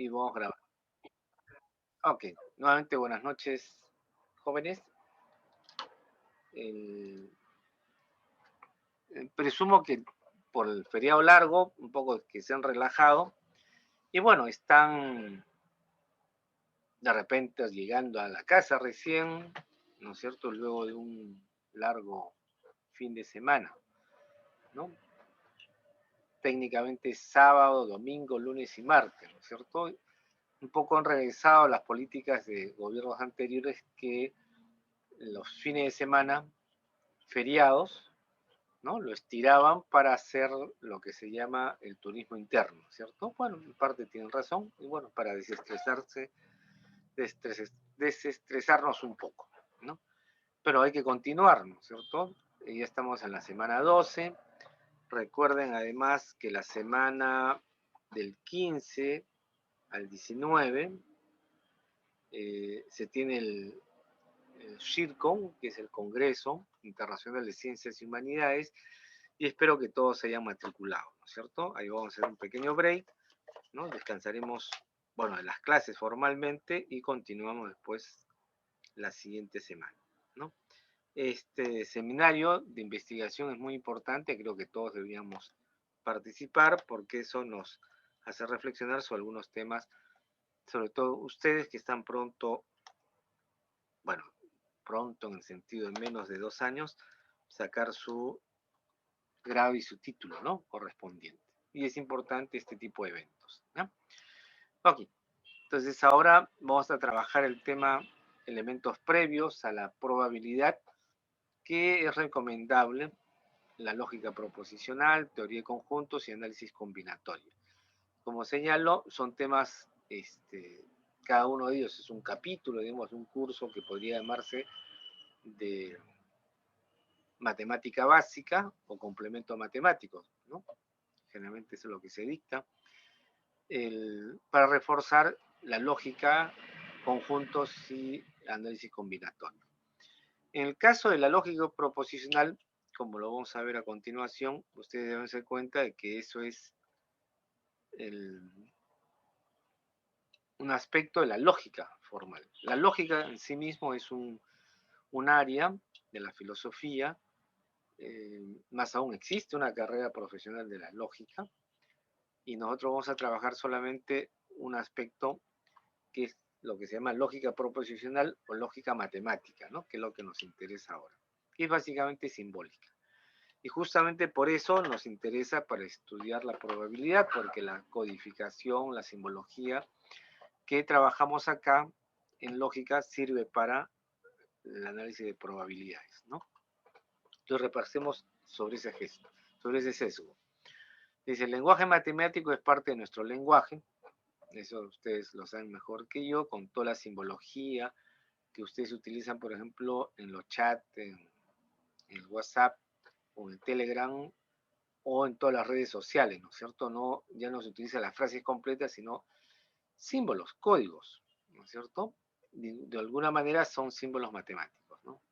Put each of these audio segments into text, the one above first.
Y vamos a grabar. Ok, nuevamente buenas noches, jóvenes. El- Presumo que por el feriado largo, un poco que se han relajado. Y bueno, están de repente llegando a la casa recién, ¿no es cierto? Luego de un largo fin de semana, ¿no? Técnicamente sábado, domingo, lunes y martes, ¿no es cierto? Un poco han regresado a las políticas de gobiernos anteriores que los fines de semana, feriados, ¿no? Lo estiraban para hacer lo que se llama el turismo interno, ¿cierto? Bueno, en parte tienen razón, y bueno, para desestresarse, desestresarnos un poco, ¿no? Pero hay que continuar, ¿no es cierto? Ya estamos en la semana 12. Recuerden además que la semana del 15 al 19 se tiene el SHIRCON, que es el Congreso Internacional de Ciencias y Humanidades, y espero que todos se hayan matriculado, ¿no es cierto? Ahí vamos a hacer un pequeño break, ¿no? Descansaremos, bueno, de las clases formalmente y continuamos después la siguiente semana, ¿no? Este seminario de investigación es muy importante, creo que todos deberíamos participar porque eso nos hace reflexionar sobre algunos temas, sobre todo ustedes que están pronto, bueno, pronto en el sentido de menos de 2 años, sacar su grado y su título, ¿no? Correspondiente. Y es importante este tipo de eventos, ¿no? Ok, entonces ahora vamos a trabajar el tema elementos previos a la probabilidad, que es recomendable la lógica proposicional, teoría de conjuntos y análisis combinatorio. Como señalo, son temas, cada uno de ellos es un capítulo, digamos, un curso que podría llamarse de matemática básica o complemento matemático, ¿no? Generalmente eso es lo que se dicta, para reforzar la lógica, conjuntos y análisis combinatorio. En el caso de la lógica proposicional, como lo vamos a ver a continuación, ustedes deben darse cuenta de que eso es el, un aspecto de la lógica formal. La lógica en sí mismo es un área de la filosofía, más aún existe una carrera profesional de la lógica, y nosotros vamos a trabajar solamente un aspecto que es lo que se llama lógica proposicional o lógica matemática, ¿no? Que es lo que nos interesa ahora, que es básicamente simbólica. Y justamente por eso nos interesa para estudiar la probabilidad, porque la codificación, la simbología que trabajamos acá en lógica sirve para el análisis de probabilidades, ¿no? Entonces repasemos sobre ese gesto, sobre ese sesgo. Dice, el lenguaje matemático es parte de nuestro lenguaje, eso ustedes lo saben mejor que yo, con toda la simbología que ustedes utilizan, por ejemplo, en los chats, en WhatsApp o en Telegram o en todas las redes sociales, ¿no es cierto? No, ya no se utiliza las frases completas, sino símbolos, códigos, ¿no es cierto? De alguna manera son símbolos matemáticos, ¿no?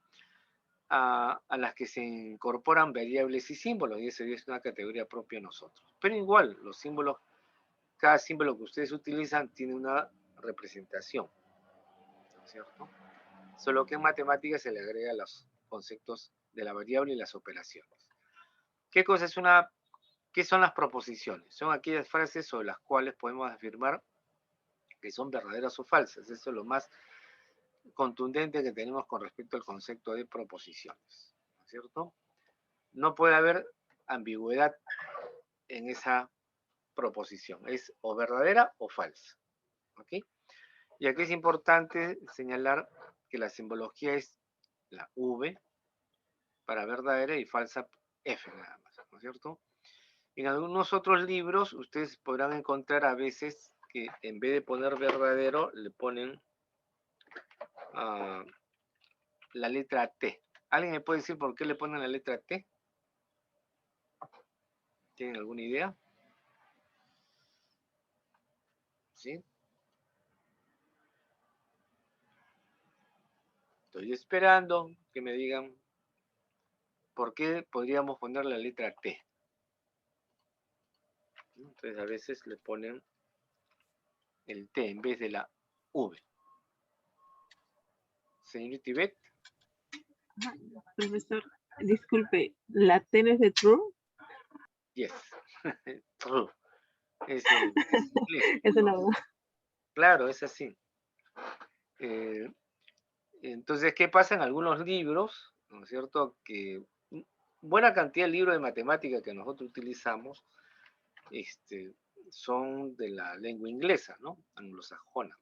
A las que se incorporan variables y símbolos, y eso es una categoría propia de nosotros. Pero igual, los símbolos, cada símbolo que ustedes utilizan tiene una representación, ¿no es cierto? Solo que en matemáticas se le agrega los conceptos de la variable y las operaciones. ¿Qué cosa es una, qué son las proposiciones? Son aquellas frases sobre las cuales podemos afirmar que son verdaderas o falsas. Eso es lo más contundente que tenemos con respecto al concepto de proposiciones, ¿no es cierto? No puede haber ambigüedad en esa proposición, es o verdadera o falsa, ¿ok? Y aquí es importante señalar que la simbología es la V para verdadera y falsa F nada más, ¿no es cierto? En algunos otros libros ustedes podrán encontrar a veces que en vez de poner verdadero le ponen la letra T. ¿Alguien me puede decir por qué le ponen la letra T? ¿Tienen alguna idea? ¿Sí? Estoy esperando que me digan por qué podríamos poner la letra T. Entonces a veces le ponen el T en vez de la V. Señorita Ivette. Profesor, disculpe, ¿la T no es de true? Yes. True. Es el inglés. Es una duda. Claro, es así. Entonces, ¿qué pasa en algunos libros? ¿No es cierto? Que buena cantidad de libros de matemática que nosotros utilizamos son de la lengua inglesa, ¿no? Anglosajona.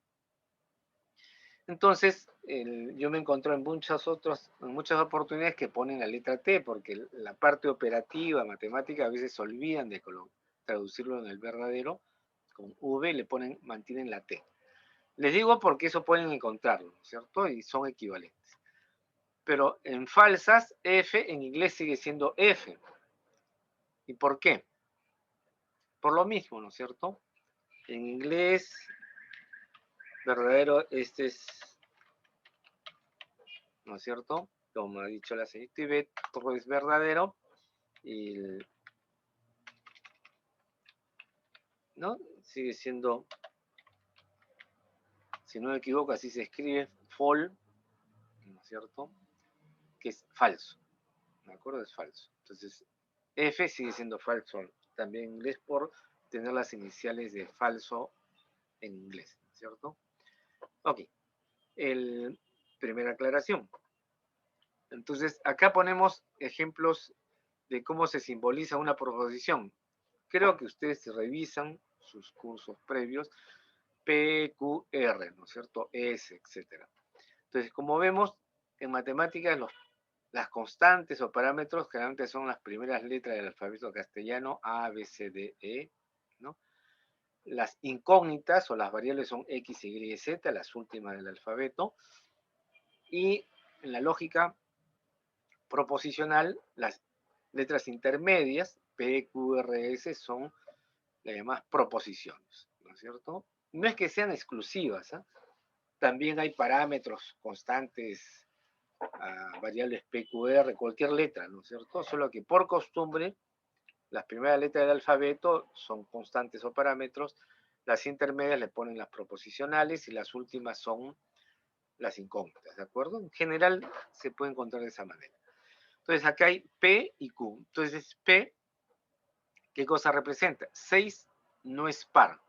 Entonces, yo me encontré en muchas oportunidades que ponen la letra T, porque la parte operativa, matemática, a veces se olvidan de traducirlo en el verdadero, con V mantienen la T. Les digo porque eso pueden encontrarlo, ¿no es cierto? Y son equivalentes. Pero en falsas, F en inglés sigue siendo F. ¿Y por qué? Por lo mismo, ¿no es cierto? En inglés, verdadero, ¿no es cierto? Como ha dicho la señorita Ivette, todo es verdadero. Y ¿no? Sigue siendo, si no me equivoco, así se escribe, false, ¿no es cierto? Que es falso, ¿de acuerdo? Es falso. Entonces, F sigue siendo falso también en inglés por tener las iniciales de falso en inglés, ¿no es cierto? Ok, primera aclaración. Entonces, acá ponemos ejemplos de cómo se simboliza una proposición. Creo que ustedes revisan sus cursos previos, P, Q, R, ¿no es cierto? S, etc. Entonces, como vemos, en matemáticas las constantes o parámetros generalmente son las primeras letras del alfabeto castellano, A, B, C, D, E, ¿no? Las incógnitas o las variables son X, Y, Z, las últimas del alfabeto. Y en la lógica proposicional, las letras intermedias, P, Q, R, S, son las llamadas proposiciones, ¿no es cierto? No es que sean exclusivas, ¿eh? También hay parámetros constantes, variables PQR, cualquier letra, ¿no es cierto? Solo que por costumbre, las primeras letras del alfabeto son constantes o parámetros, las intermedias le ponen las proposicionales y las últimas son las incógnitas, ¿de acuerdo? En general se puede encontrar de esa manera. Entonces acá hay P y Q. Entonces P, ¿qué cosa representa? 6 no es par,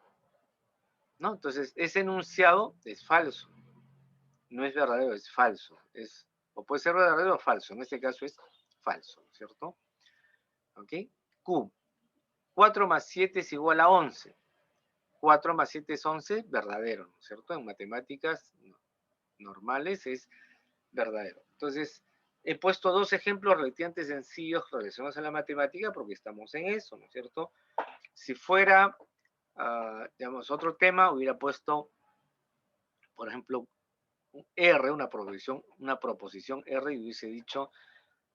¿no? Entonces ese enunciado es falso, no es verdadero, es falso. O puede ser verdadero o falso, en este caso es falso, ¿no es cierto? ¿Ok? Q. 4 más 7 es igual a 11. 4 más 7 es 11, verdadero, ¿no es cierto? En matemáticas normales es verdadero. Entonces, he puesto dos ejemplos relativamente sencillos relacionados a la matemática porque estamos en eso, ¿no es cierto? Si fuera, digamos, otro tema, hubiera puesto, por ejemplo, R, una proposición R, y hubiese dicho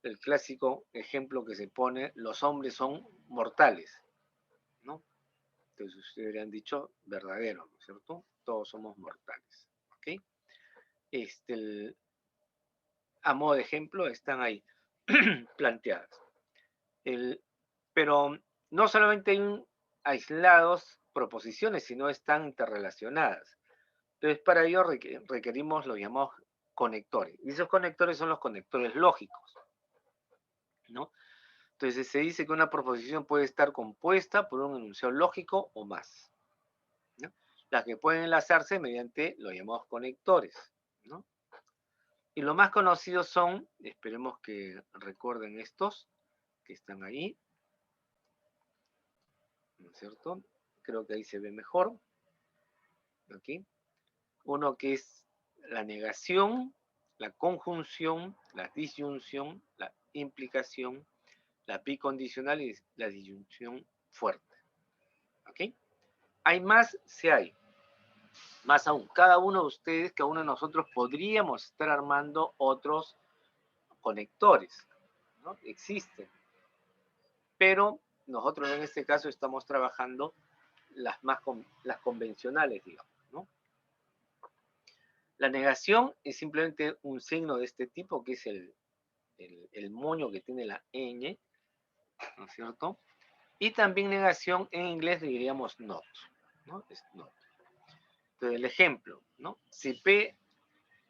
el clásico ejemplo que se pone, los hombres son mortales, ¿no? Entonces ustedes habrían dicho verdadero, ¿no es cierto? Todos somos mortales, ¿ok? A modo de ejemplo están ahí planteadas. Pero no solamente hay aislados proposiciones, sino están interrelacionadas. Entonces, para ello requerimos los llamados conectores. Y esos conectores son los conectores lógicos, ¿no? Entonces, se dice que una proposición puede estar compuesta por un enunciado lógico o más, ¿no? Las que pueden enlazarse mediante los llamados conectores, ¿no? Y los más conocidos son, esperemos que recuerden estos, que están ahí, ¿no es cierto? Creo que ahí se ve mejor. ¿Ok? Uno que es la negación, la conjunción, la disyunción, la implicación, la bicondicional y la disyunción fuerte. ¿Ok? Hay más, sí hay. Más aún, cada uno de ustedes, cada uno de nosotros podríamos estar armando otros conectores, ¿no? Existen. Pero nosotros en este caso estamos trabajando las convencionales, digamos, ¿no? La negación es simplemente un signo de este tipo, que es el moño que tiene la ñ, ¿no es cierto? Y también negación en inglés le diríamos not, ¿no? Es not. Entonces, el ejemplo, ¿no? Si P,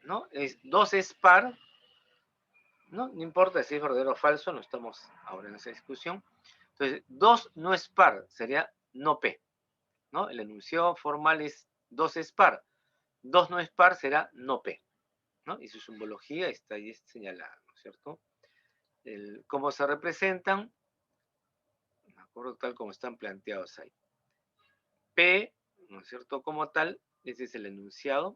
¿no? 2 es par, ¿no? No importa si es verdadero o falso, no estamos ahora en esa discusión. Entonces, 2 no es par, sería no P, ¿no? El enunciado formal es 2 es par. 2 no es par, será no P, ¿no? Y su simbología está ahí señalada, ¿no es cierto? Cómo se representan, me acuerdo tal como están planteados ahí. P, ¿no es cierto? Como tal, ese es el enunciado.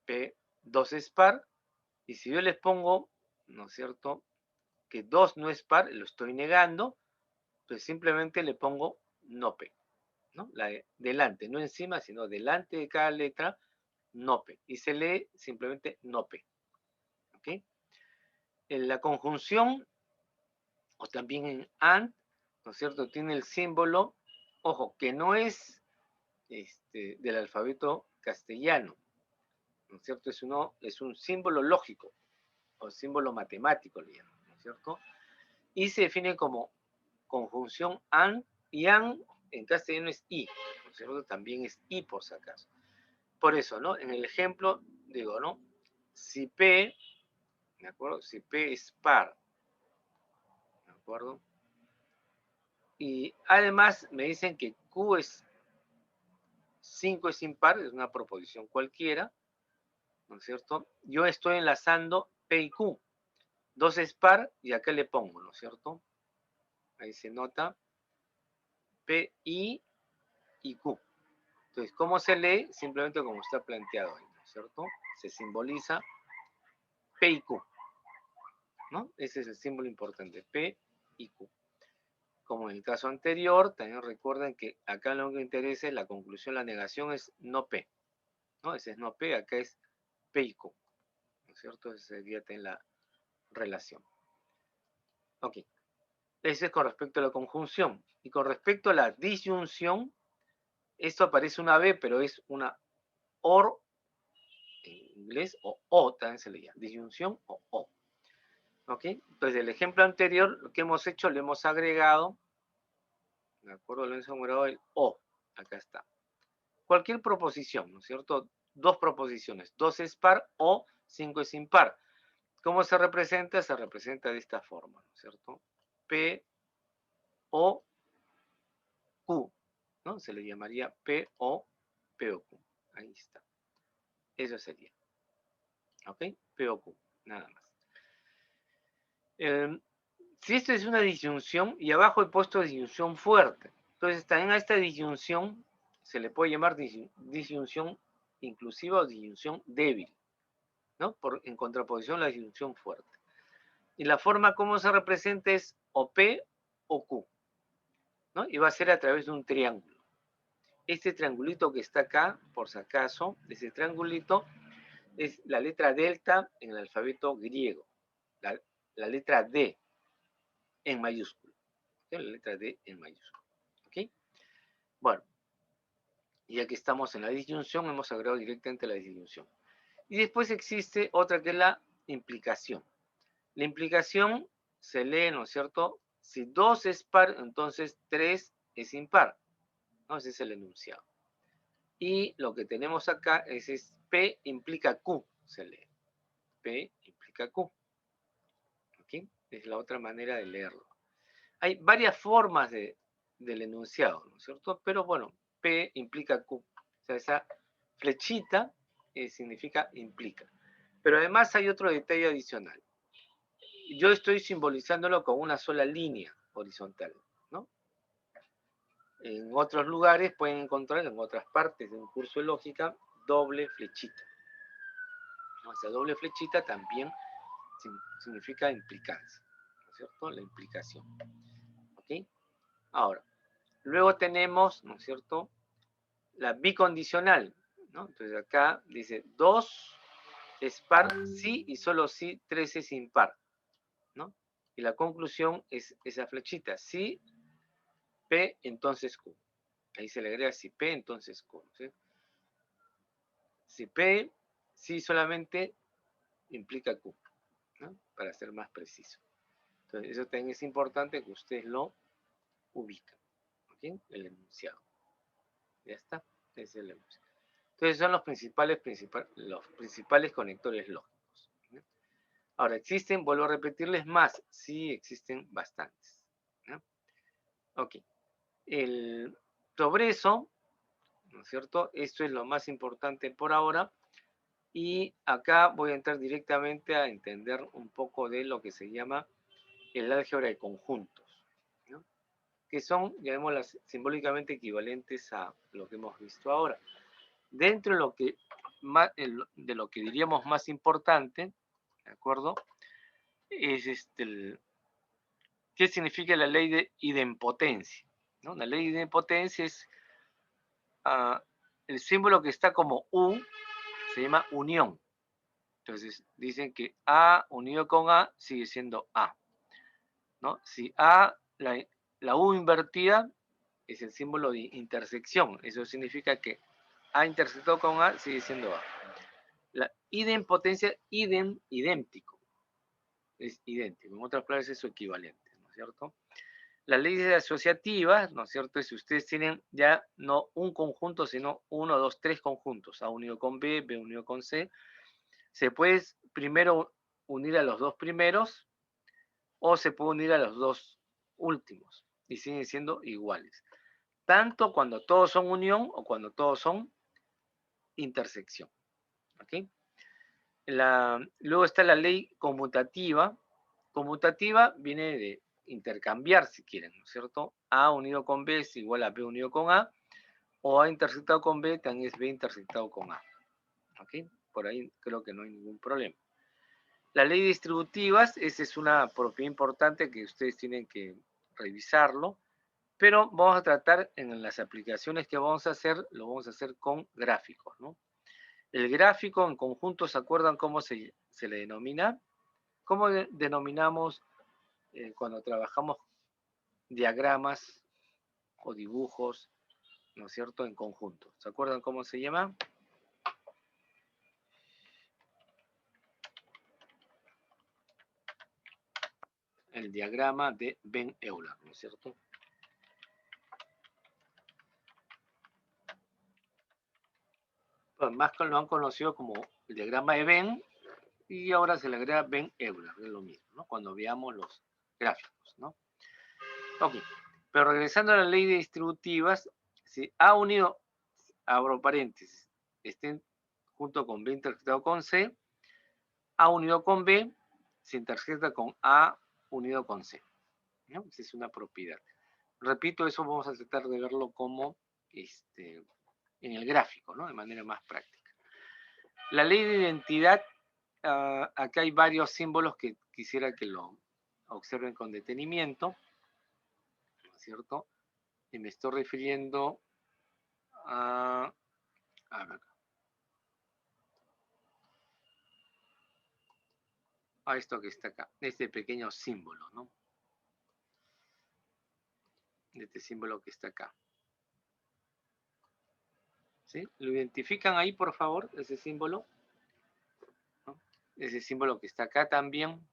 P, 2 es par. Y si yo les pongo, ¿no es cierto?, que 2 no es par, lo estoy negando, pues simplemente le pongo no P, ¿no? Delante, no encima, sino delante de cada letra, no P. Y se lee simplemente no P. ¿Ok? En la conjunción, o también en AND, ¿no es cierto?, tiene el símbolo, ojo, que no es del alfabeto castellano, ¿no es cierto? Es un símbolo lógico, o símbolo matemático, le llaman, ¿no es cierto? Y se define como conjunción AND, y AND en castellano es I, ¿no es cierto? También es I por si acaso. Por eso, ¿no? En el ejemplo, digo, ¿no? Si P, ¿de acuerdo? Si P es par, ¿de acuerdo? Y además me dicen que Q es 5 es impar, es una proposición cualquiera, ¿no es cierto? Yo estoy enlazando P y Q. 2 es par y acá le pongo, ¿no es cierto? Ahí se nota P, I y Q. Entonces, ¿cómo se lee? Simplemente como está planteado ahí, ¿no es cierto? Se simboliza P y Q, ¿no? Ese es el símbolo importante, P y Q. Como en el caso anterior, también recuerden que acá lo que interesa es la conclusión, la negación es no P, ¿no? Ese es no P, acá es P y Q, ¿no es cierto? Esa sería la relación. Ok, ese es con respecto a la conjunción. Y con respecto a la disyunción, esto aparece una B, pero es una OR en inglés, o también se leía, disyunción o. ¿Ok? Entonces, el ejemplo anterior, lo que hemos hecho, le hemos agregado, ¿de acuerdo? Le hemos agregado el o, acá está. Cualquier proposición, ¿no es cierto? Dos proposiciones, 2 es par o 5 es impar. ¿Cómo se representa? Se representa de esta forma, ¿no es cierto? P, O, Q, ¿no? Se le llamaría P, O, P, O, Q. Ahí está. Eso sería. ¿Ok? P, O, Q, nada más. Si esto es una disyunción, y abajo he puesto disyunción fuerte, entonces también a esta disyunción se le puede llamar disyunción inclusiva o disyunción débil, ¿no? En contraposición a la disyunción fuerte. Y la forma como se representa es o P o Q, ¿no? Y va a ser a través de un triángulo. Este triangulito que está acá, por si acaso, ese triangulito es la letra delta en el alfabeto griego, la letra D en mayúscula, ¿okay? La letra D en mayúscula, ¿ok? Bueno, ya que estamos en la disyunción, hemos agregado directamente la disyunción. Y después existe otra que es la implicación. La implicación se lee, ¿no es cierto? Si 2 es par, entonces 3 es impar, ¿no? Ese es el enunciado. Y lo que tenemos acá es P implica Q, se lee. P implica Q. ¿Ok? Es la otra manera de leerlo. Hay varias formas del enunciado, ¿no es cierto? Pero bueno, P implica Q. O sea, esa flechita significa implica. Pero además hay otro detalle adicional. Yo estoy simbolizándolo con una sola línea horizontal, ¿no? En otros lugares pueden encontrar, en otras partes de un curso de lógica, doble flechita. ¿No? Esa doble flechita también significa implicancia, ¿no es cierto? La implicación. ¿Ok? Ahora, luego tenemos, ¿no es cierto?, la bicondicional, ¿no? Entonces acá dice 2 es par, sí y solo sí, 3 es impar, ¿no? Y la conclusión es esa flechita, si P, entonces Q. Ahí se le agrega si P, entonces Q, ¿sí? Si P, sí solamente implica Q, ¿no? Para ser más preciso. Entonces eso también es importante que ustedes lo ubiquen, ¿ok? El enunciado. Ya está. Entonces son los principales conectores lógicos. Ahora, ¿existen? Vuelvo a repetirles más. Sí, existen bastantes. ¿No? Ok. Sobre eso, ¿no es cierto? Esto es lo más importante por ahora. Y acá voy a entrar directamente a entender un poco de lo que se llama el álgebra de conjuntos, ¿no? Que son, llamémoslas, simbólicamente equivalentes a lo que hemos visto ahora. Dentro de lo que diríamos más importante, ¿de acuerdo? Es ¿qué significa la ley de idempotencia? ¿No? La ley de idempotencia es el símbolo que está como U, se llama unión. Entonces dicen que A unido con A sigue siendo A, ¿no? Si A, la U invertida es el símbolo de intersección. Eso significa que A intersectado con A sigue siendo A. La idempotencia, idéntico. Es idéntico. En otras palabras, es su equivalente, ¿no es cierto? Las leyes asociativas, ¿no es cierto? Si ustedes tienen ya no un conjunto, sino 1, 2, 3 conjuntos, A unido con B, B unido con C, se puede primero unir a los dos primeros o se puede unir a los dos últimos y siguen siendo iguales. Tanto cuando todos son unión o cuando todos son intersección. ¿Ok? Luego está la ley conmutativa. Conmutativa viene de intercambiar, si quieren, ¿no es cierto? A unido con B es igual a B unido con A, o A intersectado con B también es B intersectado con A. ¿Ok? Por ahí creo que no hay ningún problema. La ley de distributivas, esa es una propiedad importante que ustedes tienen que revisarlo, pero vamos a tratar en las aplicaciones que vamos a hacer, lo vamos a hacer con gráficos, ¿no? El gráfico en conjunto, ¿se acuerdan cómo se le denomina? ¿Cómo denominamos cuando trabajamos diagramas o dibujos, ¿no es cierto?, en conjunto? ¿Se acuerdan cómo se llama? El diagrama de Venn Euler, ¿no es cierto? Pues más lo han conocido como el diagrama de Venn y ahora se le agrega Venn Euler, es lo mismo, ¿no? Cuando veamos los gráficos, ¿no? Ok, pero regresando a la ley de distributivas, si A unido, abro paréntesis, estén junto con B intersectado con C, A unido con B se intersecta con A unido con C, ¿no? Esa es una propiedad. Repito, eso vamos a tratar de verlo como en el gráfico, ¿no? De manera más práctica. La ley de identidad, acá hay varios símbolos que quisiera que lo observen con detenimiento, ¿no es cierto? Y me estoy refiriendo a ver, a esto que está acá, este pequeño símbolo, ¿no? Este símbolo que está acá. ¿Sí? ¿Lo identifican ahí, por favor, ese símbolo? ¿No? Ese símbolo que está acá también.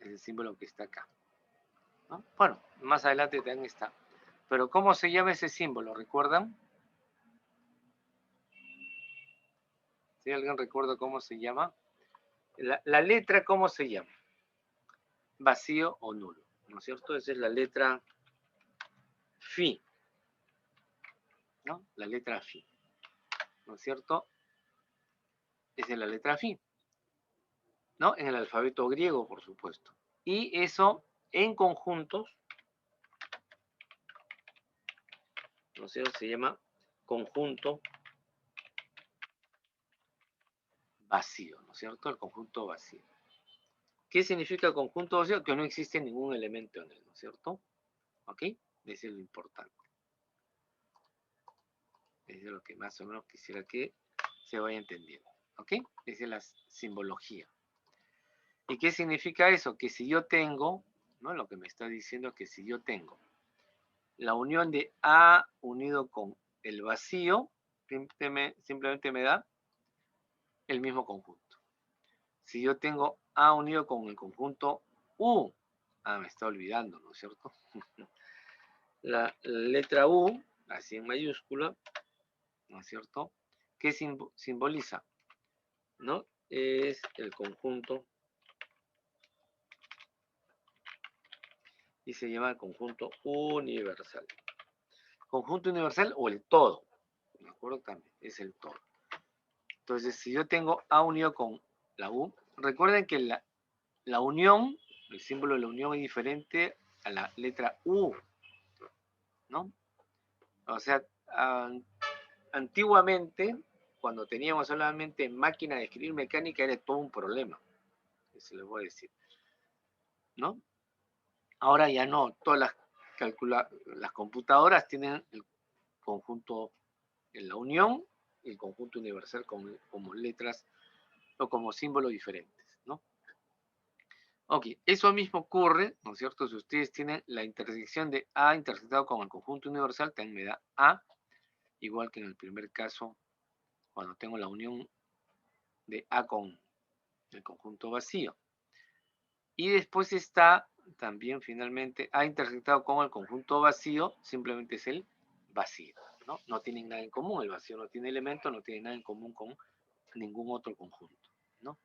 Ese símbolo que está acá, ¿no? Bueno, más adelante también está. Pero ¿cómo se llama ese símbolo? ¿Recuerdan? ¿Si alguien recuerda cómo se llama? La letra, ¿cómo se llama? Vacío o nulo, ¿no es cierto? Esa es la letra Fi, ¿no? La letra Fi, ¿no es cierto? Esa es la letra Fi, ¿no? En el alfabeto griego, por supuesto. Y eso en conjuntos, ¿no es cierto? Se llama conjunto vacío, ¿no es cierto? El conjunto vacío. ¿Qué significa conjunto vacío? Que no existe ningún elemento en él, ¿no es cierto? ¿Ok? Eso es lo importante. Eso es lo que más o menos quisiera que se vaya entendiendo. ¿Ok? Esa es la simbología. ¿Y qué significa eso? Que si yo tengo, ¿no? Lo que me está diciendo es que si yo tengo la unión de A unido con el vacío, simplemente me da el mismo conjunto. Si yo tengo A unido con el conjunto U, me está olvidando, ¿no es cierto? La letra U, así en mayúscula, ¿no es cierto? ¿Qué simboliza? ¿No? Es el conjunto y se llama el conjunto universal. Conjunto universal o el todo, ¿de acuerdo? También es el todo. Entonces, si yo tengo A unido con la U, recuerden que la unión, el símbolo de la unión es diferente a la letra U, ¿no? O sea, antiguamente, cuando teníamos solamente máquina de escribir mecánica, era todo un problema, eso les voy a decir, ¿no? Ahora ya no, todas las computadoras tienen el conjunto en la unión y el conjunto universal como letras o como símbolos diferentes, ¿no? Ok, eso mismo ocurre, ¿no es cierto? Si ustedes tienen la intersección de A intersectado con el conjunto universal, también me da A, igual que en el primer caso, cuando tengo la unión de A con el conjunto vacío. Y después está también finalmente A intersectado con el conjunto vacío, simplemente es el vacío, ¿no? No tienen nada en común, el vacío no tiene elementos, no tiene nada en común con ningún otro conjunto, ¿no?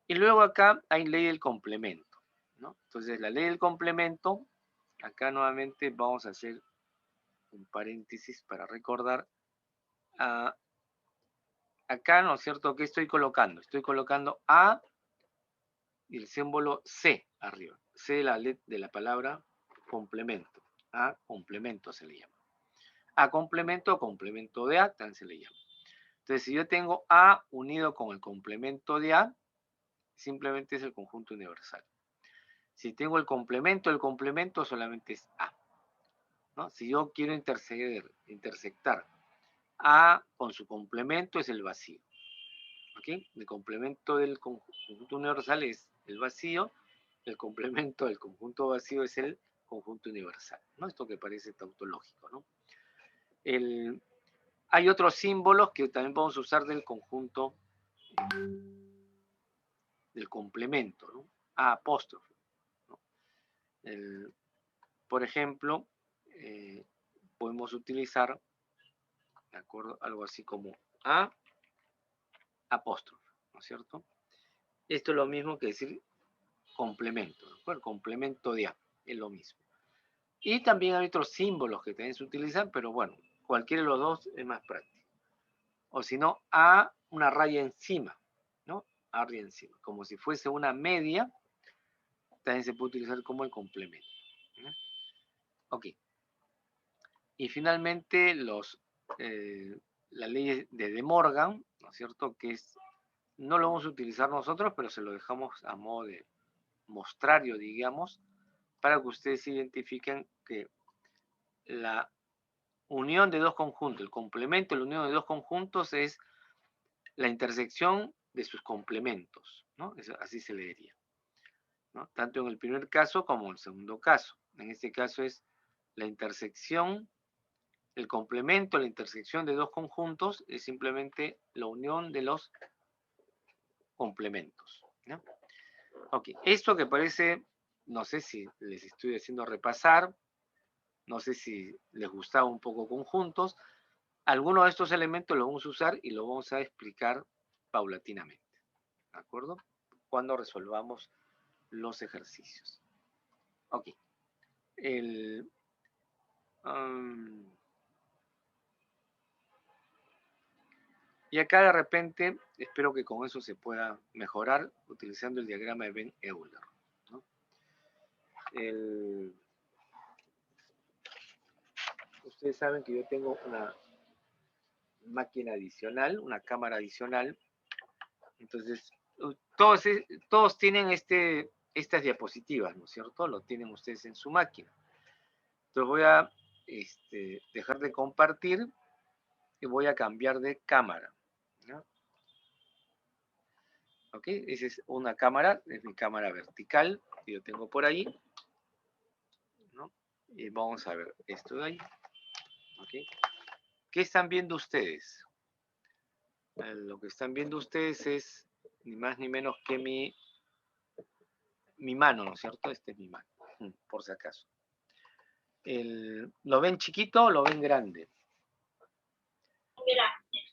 Y luego acá hay ley del complemento, ¿no? Entonces la ley del complemento, acá nuevamente vamos a hacer un paréntesis para recordar. Acá, ¿no es cierto? ¿Qué estoy colocando? Estoy colocando A y el símbolo C arriba. C de la palabra complemento. A complemento se le llama. A complemento o complemento de A también se le llama. Entonces, si yo tengo A unido con el complemento de A, simplemente es el conjunto universal. Si tengo el complemento solamente es A, ¿no? Si yo quiero intersectar A con su complemento es el vacío. ¿Ok? El complemento del conjunto universal es el vacío, el complemento del conjunto vacío es el conjunto universal, ¿no? Esto que parece tautológico, ¿no? Hay otros símbolos que también vamos a usar del conjunto, del complemento, ¿no? A apóstrofe, ¿no? Por ejemplo, podemos utilizar, ¿de acuerdo? Algo así como A apóstrofe, ¿no es cierto? Esto es lo mismo que decir complemento, ¿no? El complemento de A es lo mismo. Y también hay otros símbolos que también se utilizan, pero bueno, cualquiera de los dos es más práctico. O si no, A una raya encima, ¿no? A raya encima, como si fuese una media, también se puede utilizar como el complemento, ¿no? Ok. Y finalmente la ley de De Morgan, ¿no es cierto? Que no lo vamos a utilizar nosotros, pero se lo dejamos a modo de mostrario, digamos, para que ustedes identifiquen que la unión de dos conjuntos, el complemento, la unión de dos conjuntos es la intersección de sus complementos, ¿no? Así se le diría, ¿no? Tanto en el primer caso como en el segundo caso. En este caso es la intersección, el complemento, la intersección de dos conjuntos es simplemente la unión de los complementos, ¿no? Ok, esto que parece, no sé si les estoy haciendo repasar, no sé si les gustaba un poco conjuntos. Algunos de estos elementos los vamos a usar y los vamos a explicar paulatinamente, ¿de acuerdo? Cuando resolvamos los ejercicios. Ok. Y acá de repente, espero que con eso se pueda mejorar utilizando el diagrama de Venn-Euler, ¿no? Ustedes saben que yo tengo una máquina adicional, una cámara adicional. Entonces, todos tienen estas diapositivas, ¿no es cierto? Lo tienen ustedes en su máquina. Entonces voy a dejar de compartir y voy a cambiar de cámara, ¿no? ¿Ok? Esa es una cámara, es mi cámara vertical que yo tengo por ahí, ¿no? Y vamos a ver esto de ahí. ¿Ok? ¿Qué están viendo ustedes? Lo que están viendo ustedes es ni más ni menos que mi mano, ¿no es cierto? Esta es mi mano, por si acaso. ¿Lo ven chiquito o lo ven grande?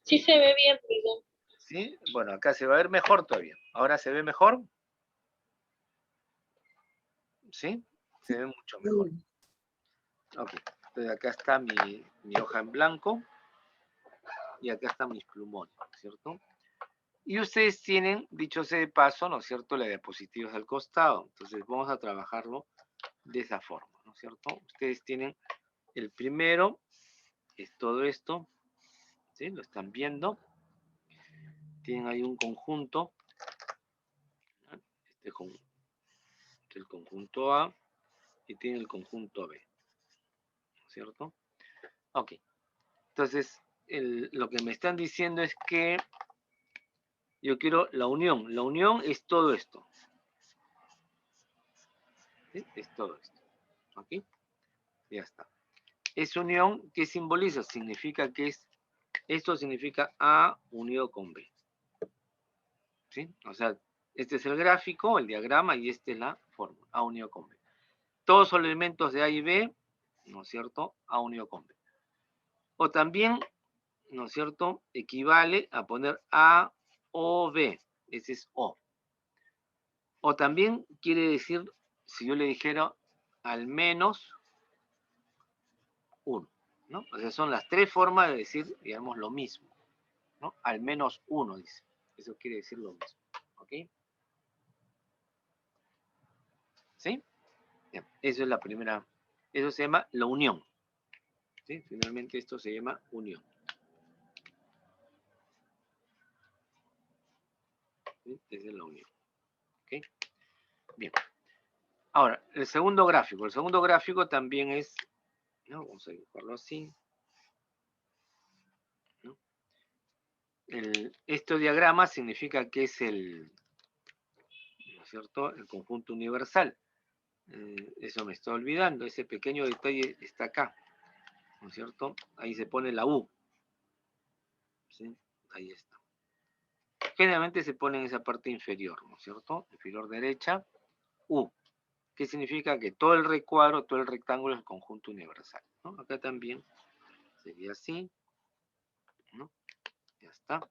Sí se ve bien, perdón. ¿Sí? Bueno, acá se va a ver mejor todavía. ¿Ahora se ve mejor? ¿Sí? Se ve mucho mejor. Ok, entonces acá está mi hoja en blanco y acá están mis plumones, ¿cierto? Y ustedes tienen, dicho sea de paso, ¿no es cierto?, las diapositivas al costado. Entonces vamos a trabajarlo de esa forma, ¿no es cierto? Ustedes tienen el primero, es todo esto, ¿sí? Lo están viendo. Tienen ahí un conjunto, ¿no? Este es el conjunto A y tienen el conjunto B, ¿no es cierto? Ok, entonces lo que me están diciendo es que yo quiero la unión. La unión es todo esto. ¿Sí? Es todo esto. ¿Ok? Ya está. Es unión, ¿qué simboliza? Significa que esto significa A unido con B. ¿Sí? O sea, este es el gráfico, el diagrama, y esta es la fórmula, A unido con B. Todos son elementos de A y B, ¿no es cierto? A unido con B. O también, ¿no es cierto?, equivale a poner A o B. Ese es O. O también quiere decir, si yo le dijera al menos 1, ¿no? O sea, son las tres formas de decir, digamos, lo mismo, ¿no? Al menos 1, dice. Eso quiere decir lo mismo, ¿ok? ¿Sí? Bien, eso es la primera, eso se llama la unión, ¿sí? Finalmente esto se llama unión. ¿Sí? Esa es la unión, ¿ok? Bien. Ahora, el segundo gráfico también es, ¿no? Vamos a dibujarlo así, ¿no? Este diagrama significa que es ¿no es cierto?, el conjunto universal. Eso me está olvidando, ese pequeño detalle está acá, ¿no es cierto? Ahí se pone la U, ¿sí? Ahí está. Generalmente se pone en esa parte inferior, ¿no es cierto? Inferior derecha, U. ¿Qué significa? Que todo el recuadro, todo el rectángulo es el conjunto universal, ¿no? Acá también sería así, ¿no? Ya está.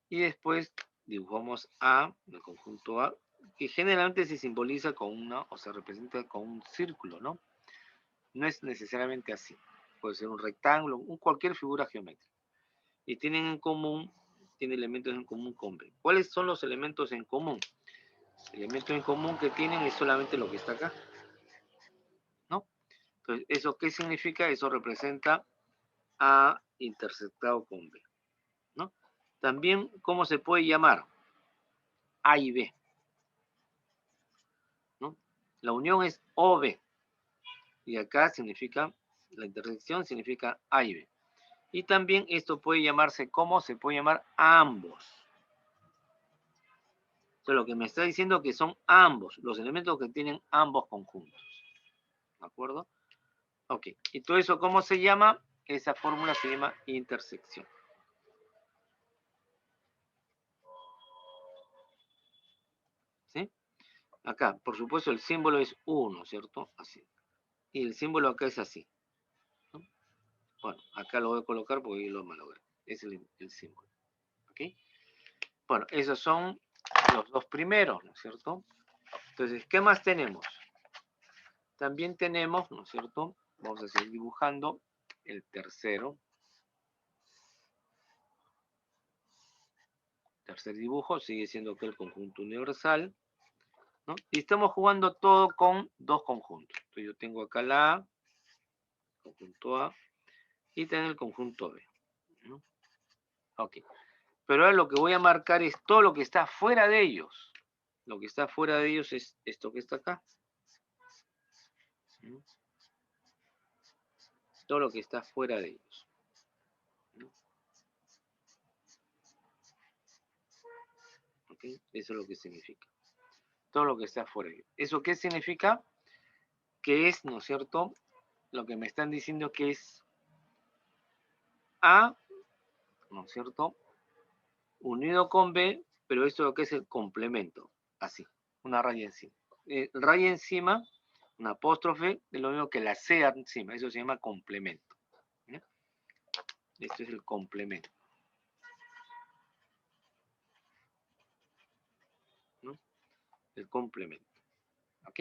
Y después dibujamos A, el conjunto A, que generalmente se simboliza con una, o se representa con un círculo, ¿no? No es necesariamente así. Puede ser un rectángulo, cualquier figura geométrica. Y tienen en común, tiene elementos en común con B. ¿Cuáles son los elementos en común? El elemento en común que tienen es solamente lo que está acá, ¿no? Entonces, ¿eso qué significa? Eso representa A intersectado con B, ¿no? También, ¿cómo se puede llamar? A y B, ¿no? La unión es OB, y acá significa, la intersección significa A y B. Y también esto puede llamarse, ¿cómo? Se puede llamar ambos. Entonces, lo que me está diciendo que son ambos, los elementos que tienen ambos conjuntos. ¿De acuerdo? Ok. ¿Y todo eso cómo se llama? Esa fórmula se llama intersección. ¿Sí? Acá, por supuesto, el símbolo es 1, ¿cierto? Así. Y el símbolo acá es así, ¿no? Bueno, acá lo voy a colocar porque yo lo malogré. Es el símbolo. ¿Ok? Bueno, esos son los dos primeros, ¿no es cierto? Entonces, ¿qué más tenemos? También tenemos, ¿no es cierto? Vamos a seguir dibujando el tercero. Tercer dibujo sigue siendo que el conjunto universal, ¿no? Y estamos jugando todo con dos conjuntos. Entonces yo tengo acá la A, conjunto A, y tengo el conjunto B, ¿no? Ok. Pero ahora lo que voy a marcar es todo lo que está fuera de ellos. Lo que está fuera de ellos es esto que está acá, ¿no? Todo lo que está fuera de ellos, ¿no? ¿Ok? Eso es lo que significa. Todo lo que está fuera de ellos. ¿Eso qué significa? Que es, ¿no es cierto?, lo que me están diciendo que es A, ¿no es cierto?, unido con B, pero esto lo que es el complemento, así, una raya encima. Raya encima una apóstrofe, es lo mismo que la C encima, eso se llama complemento. ¿Ya? Esto es el complemento. ¿No? El complemento. ¿Ok?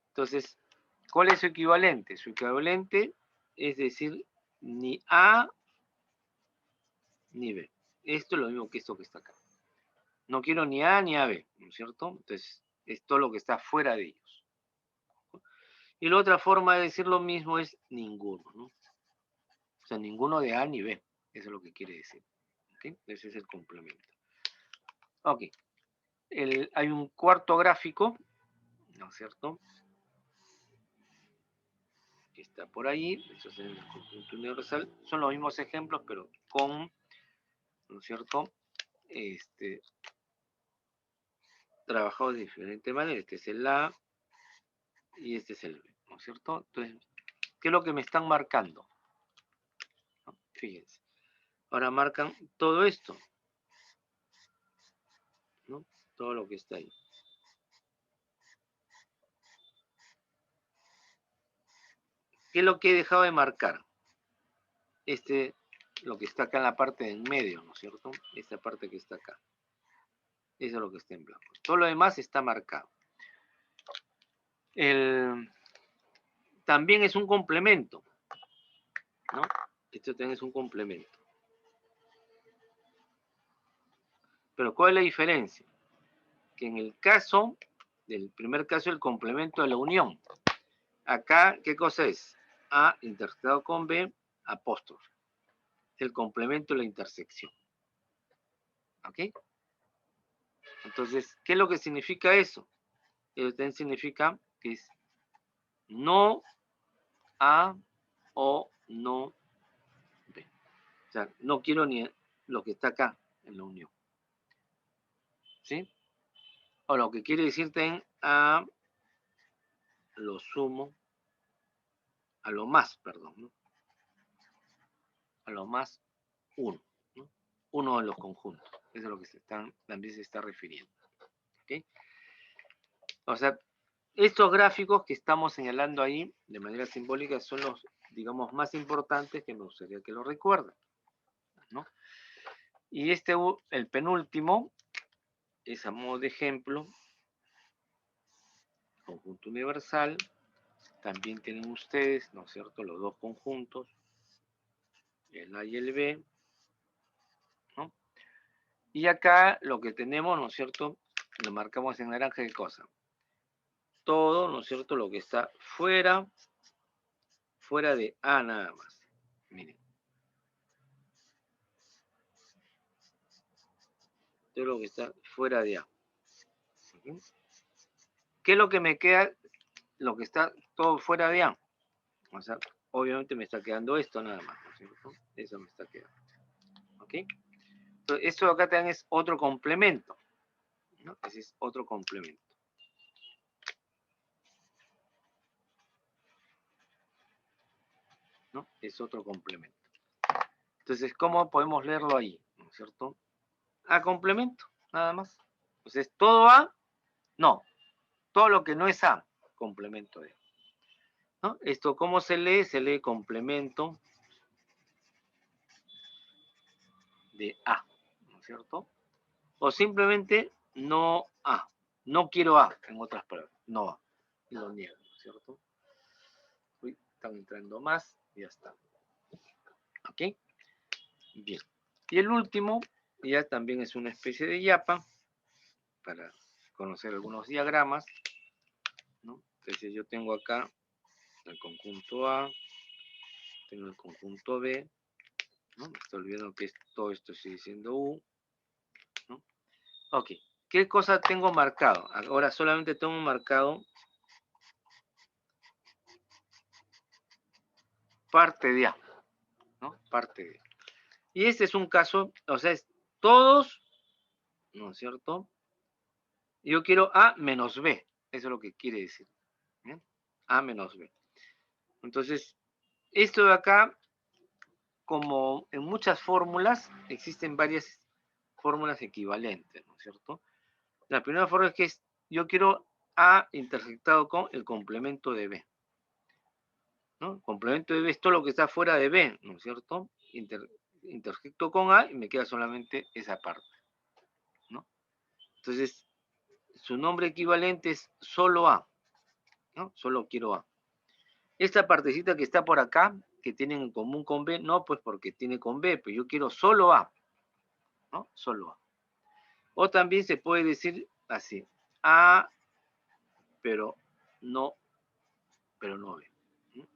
Entonces, ¿cuál es su equivalente? Su equivalente es decir, ni A ni B. Esto es lo mismo que esto que está acá. No quiero ni A ni AB, ¿no es cierto? Entonces, es todo lo que está fuera de ellos. Y la otra forma de decir lo mismo es ninguno, ¿no? O sea, ninguno de A ni B. Eso es lo que quiere decir. ¿Okay? Ese es el complemento. Ok. Hay un cuarto gráfico, ¿no es cierto? Que está por ahí. Esto es el conjunto universal. Son los mismos ejemplos, pero con, ¿no es cierto? Trabajados de diferente manera. Este es el A y este es el B, ¿no es cierto? Entonces, ¿qué es lo que me están marcando? ¿No? Fíjense. Ahora marcan todo esto, ¿no? Todo lo que está ahí. ¿Qué es lo que he dejado de marcar? Lo que está acá en la parte de en medio, ¿no es cierto? Esta parte que está acá. Eso es lo que está en blanco. Todo lo demás está marcado. También es un complemento, ¿no? Esto también es un complemento. Pero ¿cuál es la diferencia? Que en el caso, del primer caso, el complemento de la unión. Acá, ¿qué cosa es? A intersectado con B, apóstrofe. El complemento de la intersección. ¿Ok? Entonces, ¿qué es lo que significa eso? Eso también significa que es no A o no B. O sea, no quiero ni lo que está acá en la unión. ¿Sí? O lo que quiere decir también a lo sumo, a lo más, perdón, ¿no? A lo más uno, ¿no? Uno de los conjuntos. Eso es lo que también se está refiriendo. ¿Ok? O sea, estos gráficos que estamos señalando ahí de manera simbólica son los, digamos, más importantes que me gustaría que lo recuerden, ¿no? Y el penúltimo, es a modo de ejemplo, conjunto universal. También tienen ustedes, ¿no es cierto?, los dos conjuntos, el A y el B, ¿no? Y acá lo que tenemos, ¿no es cierto?, lo marcamos en naranja, ¿qué cosa? Todo, ¿no es cierto?, lo que está fuera de A nada más. Miren. Todo lo que está fuera de A. ¿Qué es lo que me queda? Lo que está todo fuera de A. O sea, obviamente me está quedando esto nada más, ¿no es cierto? Eso me está quedando. ¿Ok? Entonces, esto de acá también es otro complemento, ¿no? Ese es otro complemento. ¿No? Es otro complemento. Entonces, ¿cómo podemos leerlo ahí? ¿No es cierto? A complemento, nada más. Entonces, todo A, no. Todo lo que no es A, complemento de A. ¿No? Esto, ¿cómo se lee? Se lee complemento de A, ¿no es cierto? O simplemente no A. No quiero A, en otras palabras. No A. Y lo niego, ¿no es cierto? Uy, están entrando más y ya está. ¿Ok? Bien. Y el último, ya también es una especie de yapa, para conocer algunos diagramas, ¿no? Entonces yo tengo acá el conjunto A, tengo el conjunto B, ¿no? Me estoy olvidando que todo esto sigue siendo U, ¿no? Ok, ¿qué cosa tengo marcado? Ahora solamente tengo marcado parte de A, ¿no? Parte de A. Y este es un caso, o sea, es todos, ¿no es cierto? Yo quiero A menos B, eso es lo que quiere decir. ¿Bien? A menos B. Entonces, esto de acá, como en muchas fórmulas, existen varias fórmulas equivalentes, ¿no es cierto? La primera fórmula es que yo quiero A intersectado con el complemento de B, ¿no? Complemento de B es todo lo que está fuera de B, ¿no es cierto? Intersecto con A y me queda solamente esa parte, ¿no? Entonces, su nombre equivalente es solo A, ¿no? Solo quiero A. Esta partecita que está por acá, que tienen en común con B, no, pues porque tiene con B, pero yo quiero solo A, ¿no? Solo A. O también se puede decir así, A, pero no B. ¿Sí?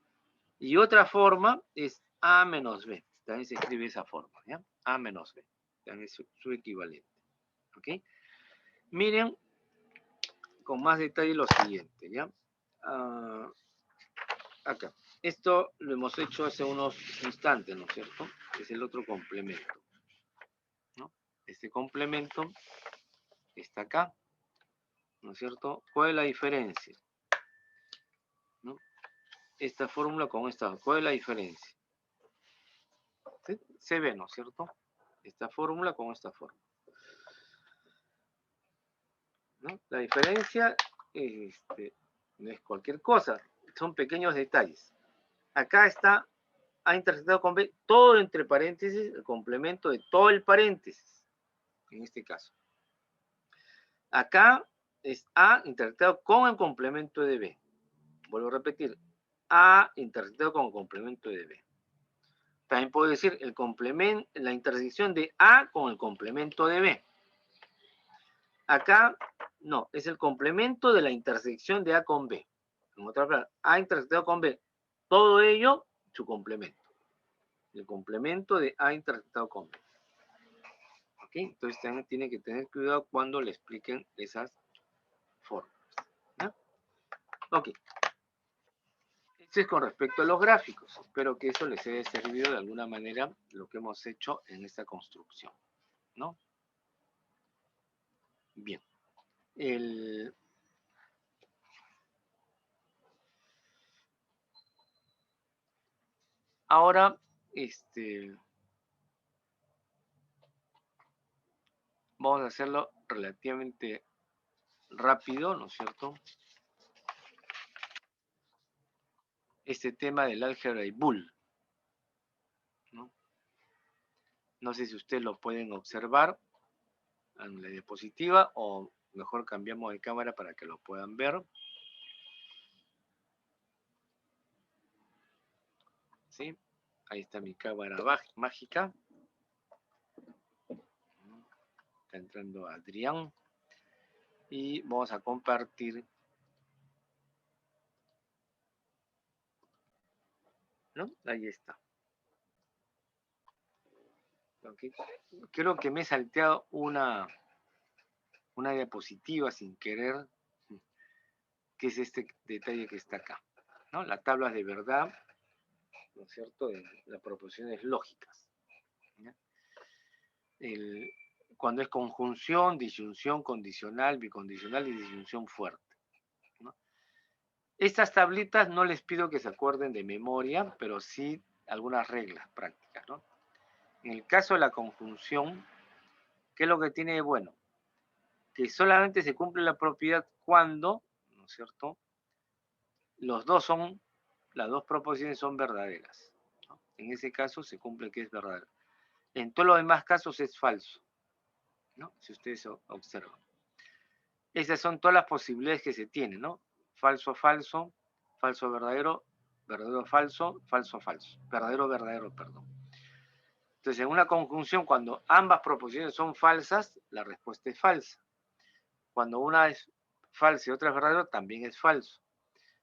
Y otra forma es A menos B. También se escribe esa forma, ¿ya? A menos B. También es su equivalente. ¿Ok? Miren con más detalle lo siguiente, ¿ya? Acá. Esto lo hemos hecho hace unos instantes, ¿no es cierto? Es el otro complemento, ¿no? Este complemento está acá, ¿no es cierto? ¿Cuál es la diferencia? ¿No? Esta fórmula con esta, ¿cuál es la diferencia? ¿Sí? Se ve, ¿no es cierto? Esta fórmula con esta fórmula, ¿no? La diferencia no es cualquier cosa, son pequeños detalles. Acá está A intersectado con B, todo entre paréntesis, el complemento de todo el paréntesis, en este caso. Acá es A intersectado con el complemento de B. Vuelvo a repetir, A intersectado con el complemento de B. También puedo decir el complemento, la intersección de A con el complemento de B. Acá, no, es el complemento de la intersección de A con B. En otra palabra, A intersectado con B. Todo ello, su complemento. El complemento de A intersectado con B. ¿Ok? Entonces también tiene que tener cuidado cuando le expliquen esas formas. ¿Ya? Ok. Esto es con respecto a los gráficos. Espero que eso les haya servido de alguna manera lo que hemos hecho en esta construcción, ¿no? Bien. Ahora, vamos a hacerlo relativamente rápido, ¿no es cierto? Este tema del álgebra y Boole, ¿no? No sé si ustedes lo pueden observar en la diapositiva o mejor cambiamos de cámara para que lo puedan ver. ¿Sí? Ahí está mi cámara mágica. Está entrando Adrián. Y vamos a compartir, ¿no? Ahí está. Okay. Creo que me he salteado una diapositiva sin querer, que es este detalle que está acá, ¿no? Las tablas de verdad, ¿no es cierto? De las proposiciones lógicas. ¿Ya? Cuando es conjunción, disyunción, condicional, bicondicional y disyunción fuerte, ¿no? Estas tablitas no les pido que se acuerden de memoria, pero sí algunas reglas prácticas, ¿no? En el caso de la conjunción, ¿qué es lo que tiene de bueno? Que solamente se cumple la propiedad cuando, ¿no es cierto?, las dos proposiciones son verdaderas, ¿no? En ese caso se cumple que es verdadero. En todos los demás casos es falso, ¿no? Si ustedes observan. Esas son todas las posibilidades que se tienen, ¿no? Falso, falso, falso, verdadero, verdadero, falso, falso, falso. Verdadero, verdadero, perdón. Entonces, en una conjunción, cuando ambas proposiciones son falsas, la respuesta es falsa. Cuando una es falsa y otra es verdadero, también es falso.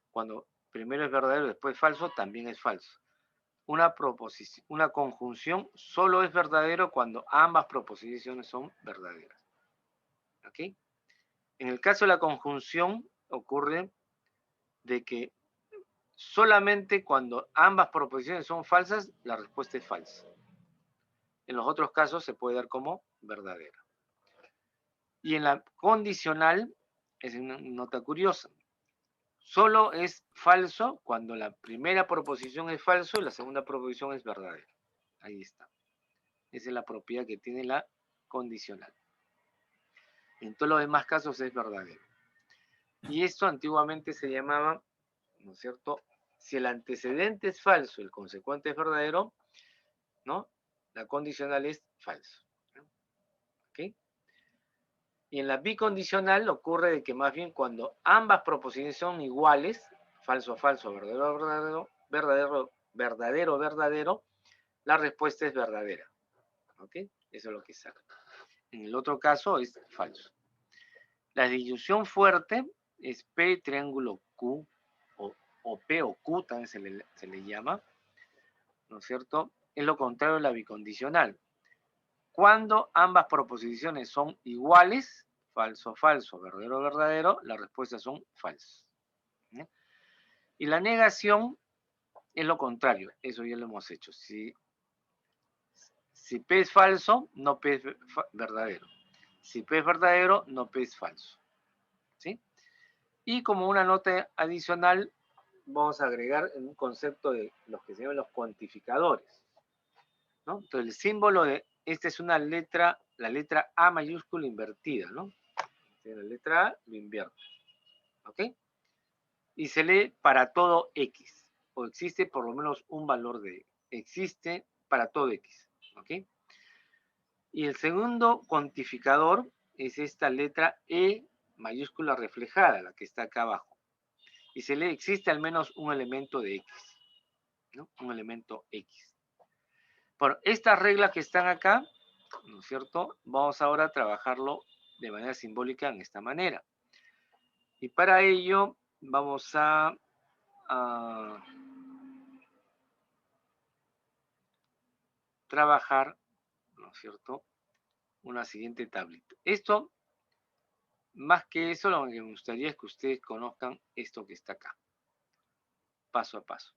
Cuando primero es verdadero y después es falso, también es falso. Una conjunción solo es verdadero cuando ambas proposiciones son verdaderas. ¿Ok? En el caso de la conjunción ocurre de que solamente cuando ambas proposiciones son falsas, la respuesta es falsa. En los otros casos se puede dar como verdadera. Y en la condicional, es una nota curiosa, solo es falso cuando la primera proposición es falso y la segunda proposición es verdadera. Ahí está. Esa es la propiedad que tiene la condicional. En todos los demás casos es verdadero. Y esto antiguamente se llamaba, ¿no es cierto? Si el antecedente es falso, el consecuente es verdadero, ¿no? La condicional es falso. ¿No? ¿Ok? Y en la bicondicional ocurre de que más bien cuando ambas proposiciones son iguales, falso, falso, verdadero, verdadero, verdadero, verdadero, verdadero, la respuesta es verdadera. ¿Ok? Eso es lo que sale. En el otro caso es falso. La disyunción fuerte es P triángulo Q, o P o Q también se le llama, ¿no es cierto? Es lo contrario de la bicondicional. Cuando ambas proposiciones son iguales, falso, falso, verdadero, verdadero, las respuestas son falsas. ¿Eh? Y la negación es lo contrario, eso ya lo hemos hecho. Si P es falso, no P es verdadero. Si P es verdadero, no P es falso. ¿Sí? Y como una nota adicional, vamos a agregar un concepto de los que se llaman los cuantificadores. ¿No? Entonces, el símbolo de, esta es una letra, la letra A mayúscula invertida, ¿no? La letra A lo invierte. ¿Ok? Y se lee para todo X. O existe por lo menos un valor de existe para todo X. ¿Ok? Y el segundo cuantificador es esta letra E mayúscula reflejada, la que está acá abajo. Y se lee existe al menos un elemento de X. ¿No? Un elemento X. Por estas reglas que están acá, ¿no es cierto? Vamos ahora a trabajarlo de manera simbólica en esta manera. Y para ello vamos a trabajar, ¿no es cierto? Una siguiente tablita. Esto, más que eso, lo que me gustaría es que ustedes conozcan esto que está acá. Paso a paso.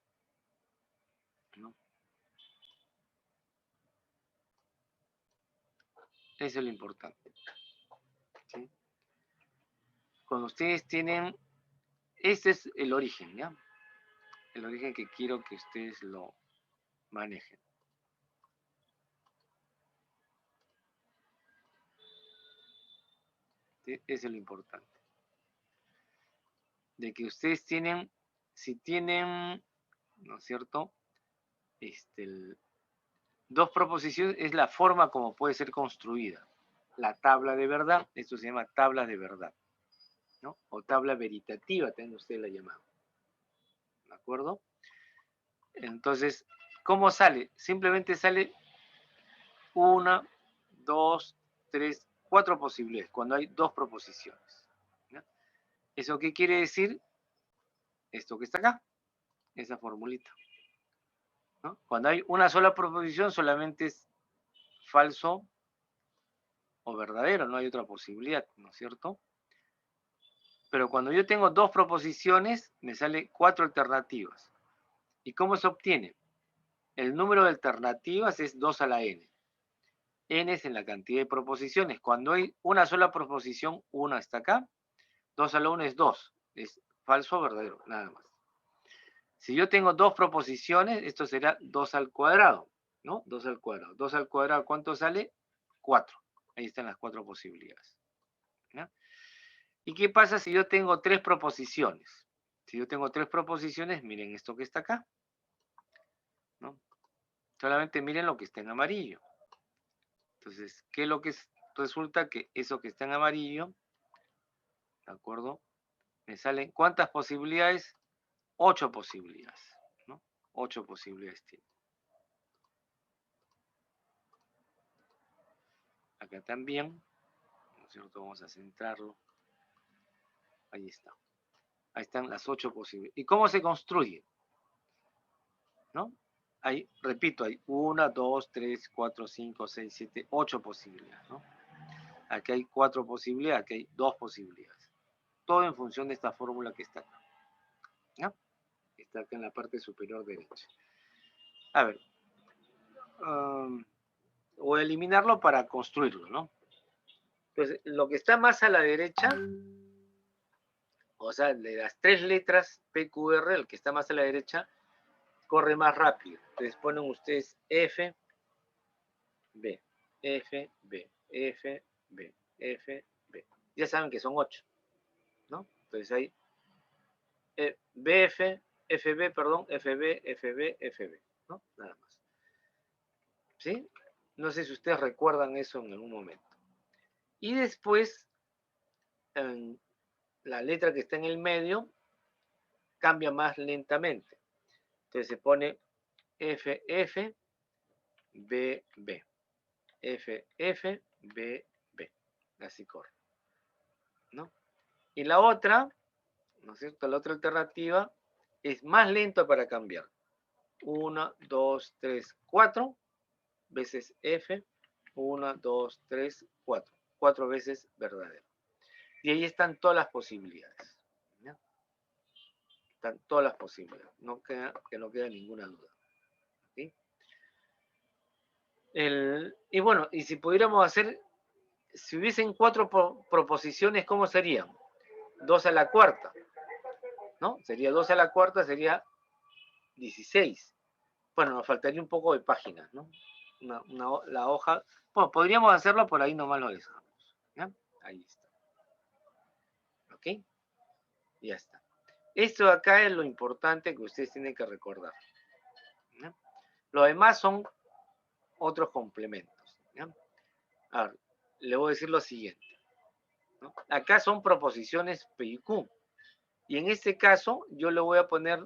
¿No? Eso es lo importante. ¿Sí? Cuando ustedes tienen, este es el origen, ¿ya? El origen que quiero que ustedes lo manejen. ¿Sí? Eso es lo importante. De que ustedes tienen, si tienen, ¿no es cierto? Dos proposiciones es la forma como puede ser construida. La tabla de verdad, esto se llama tabla de verdad, ¿no? O tabla veritativa, también ustedes la llaman. ¿De acuerdo? Entonces, ¿cómo sale? Simplemente sale 1, 2, 3, 4 posibilidades, cuando hay dos proposiciones. ¿No? ¿Eso qué quiere decir? Esto que está acá, esa formulita. ¿No? Cuando hay una sola proposición, solamente es falso o verdadero, no hay otra posibilidad, ¿no es cierto? Pero cuando yo tengo dos proposiciones, me sale 4 alternativas. ¿Y cómo se obtiene? El número de alternativas es 2 a la n. N es en la cantidad de proposiciones. Cuando hay una sola proposición, una está acá. 2 a la 1 es 2. Es falso o verdadero, nada más. Si yo tengo dos proposiciones, esto será 2 al cuadrado, ¿no? 2 al cuadrado. 2 al cuadrado, ¿cuánto sale? 4. Ahí están las 4 posibilidades. ¿Ya? ¿Y qué pasa si yo tengo 3 proposiciones? Si yo tengo 3 proposiciones, miren esto que está acá. ¿No? Solamente miren lo que está en amarillo. Entonces, ¿qué es lo que es? Resulta que eso que está en amarillo, ¿de acuerdo? Me salen, ¿cuántas posibilidades? 8 posibilidades, ¿no? 8 posibilidades tiene. Acá también, ¿no es cierto? Vamos a centrarlo. Ahí está. Ahí están las 8 posibilidades. ¿Y cómo se construye? ¿No? Hay, repito, hay 1, 2, 3, 4, 5, 6, 7, 8 posibilidades, ¿no? Aquí hay 4 posibilidades, aquí hay 2 posibilidades. Todo en función de esta fórmula que está acá. ¿Ya? Está acá en la parte superior derecha. A ver. O eliminarlo para construirlo, ¿no? Entonces, lo que está más a la derecha, o sea, de las 3 letras PQR, el que está más a la derecha, corre más rápido. Entonces ponen ustedes F, B, F, B, F, B, F, B. Ya saben que son 8, ¿no? Entonces hay BF, FB, perdón, FB, FB, FB, ¿no? Nada más. ¿Sí? No sé si ustedes recuerdan eso en algún momento. Y después, la letra que está en el medio cambia más lentamente. Entonces se pone FF, BB. FF, BB. Así corre, ¿no? Y la otra, ¿no es cierto? La otra alternativa es más lento para cambiar. 1, 2, 3, 4 veces F. 1, 2, 3, 4. 4 veces verdadero. Y ahí están todas las posibilidades. ¿Ya? Están todas las posibilidades. Que no queda ninguna duda. ¿Sí? Y bueno, y si pudiéramos hacer, si hubiesen 4 proposiciones, ¿cómo serían? 2 a la cuarta, ¿no? Sería 2 a la cuarta, sería 16. Bueno, nos faltaría un poco de páginas, ¿no? La hoja, bueno, podríamos hacerlo, por ahí nomás lo dejamos, ¿ya? Ahí está. ¿Ok? Ya está. Esto de acá es lo importante que ustedes tienen que recordar, ¿ya? Lo demás son otros complementos, ¿ya? A ver, le voy a decir lo siguiente, ¿no? Acá son proposiciones P y Q. Y en este caso, yo le voy a poner,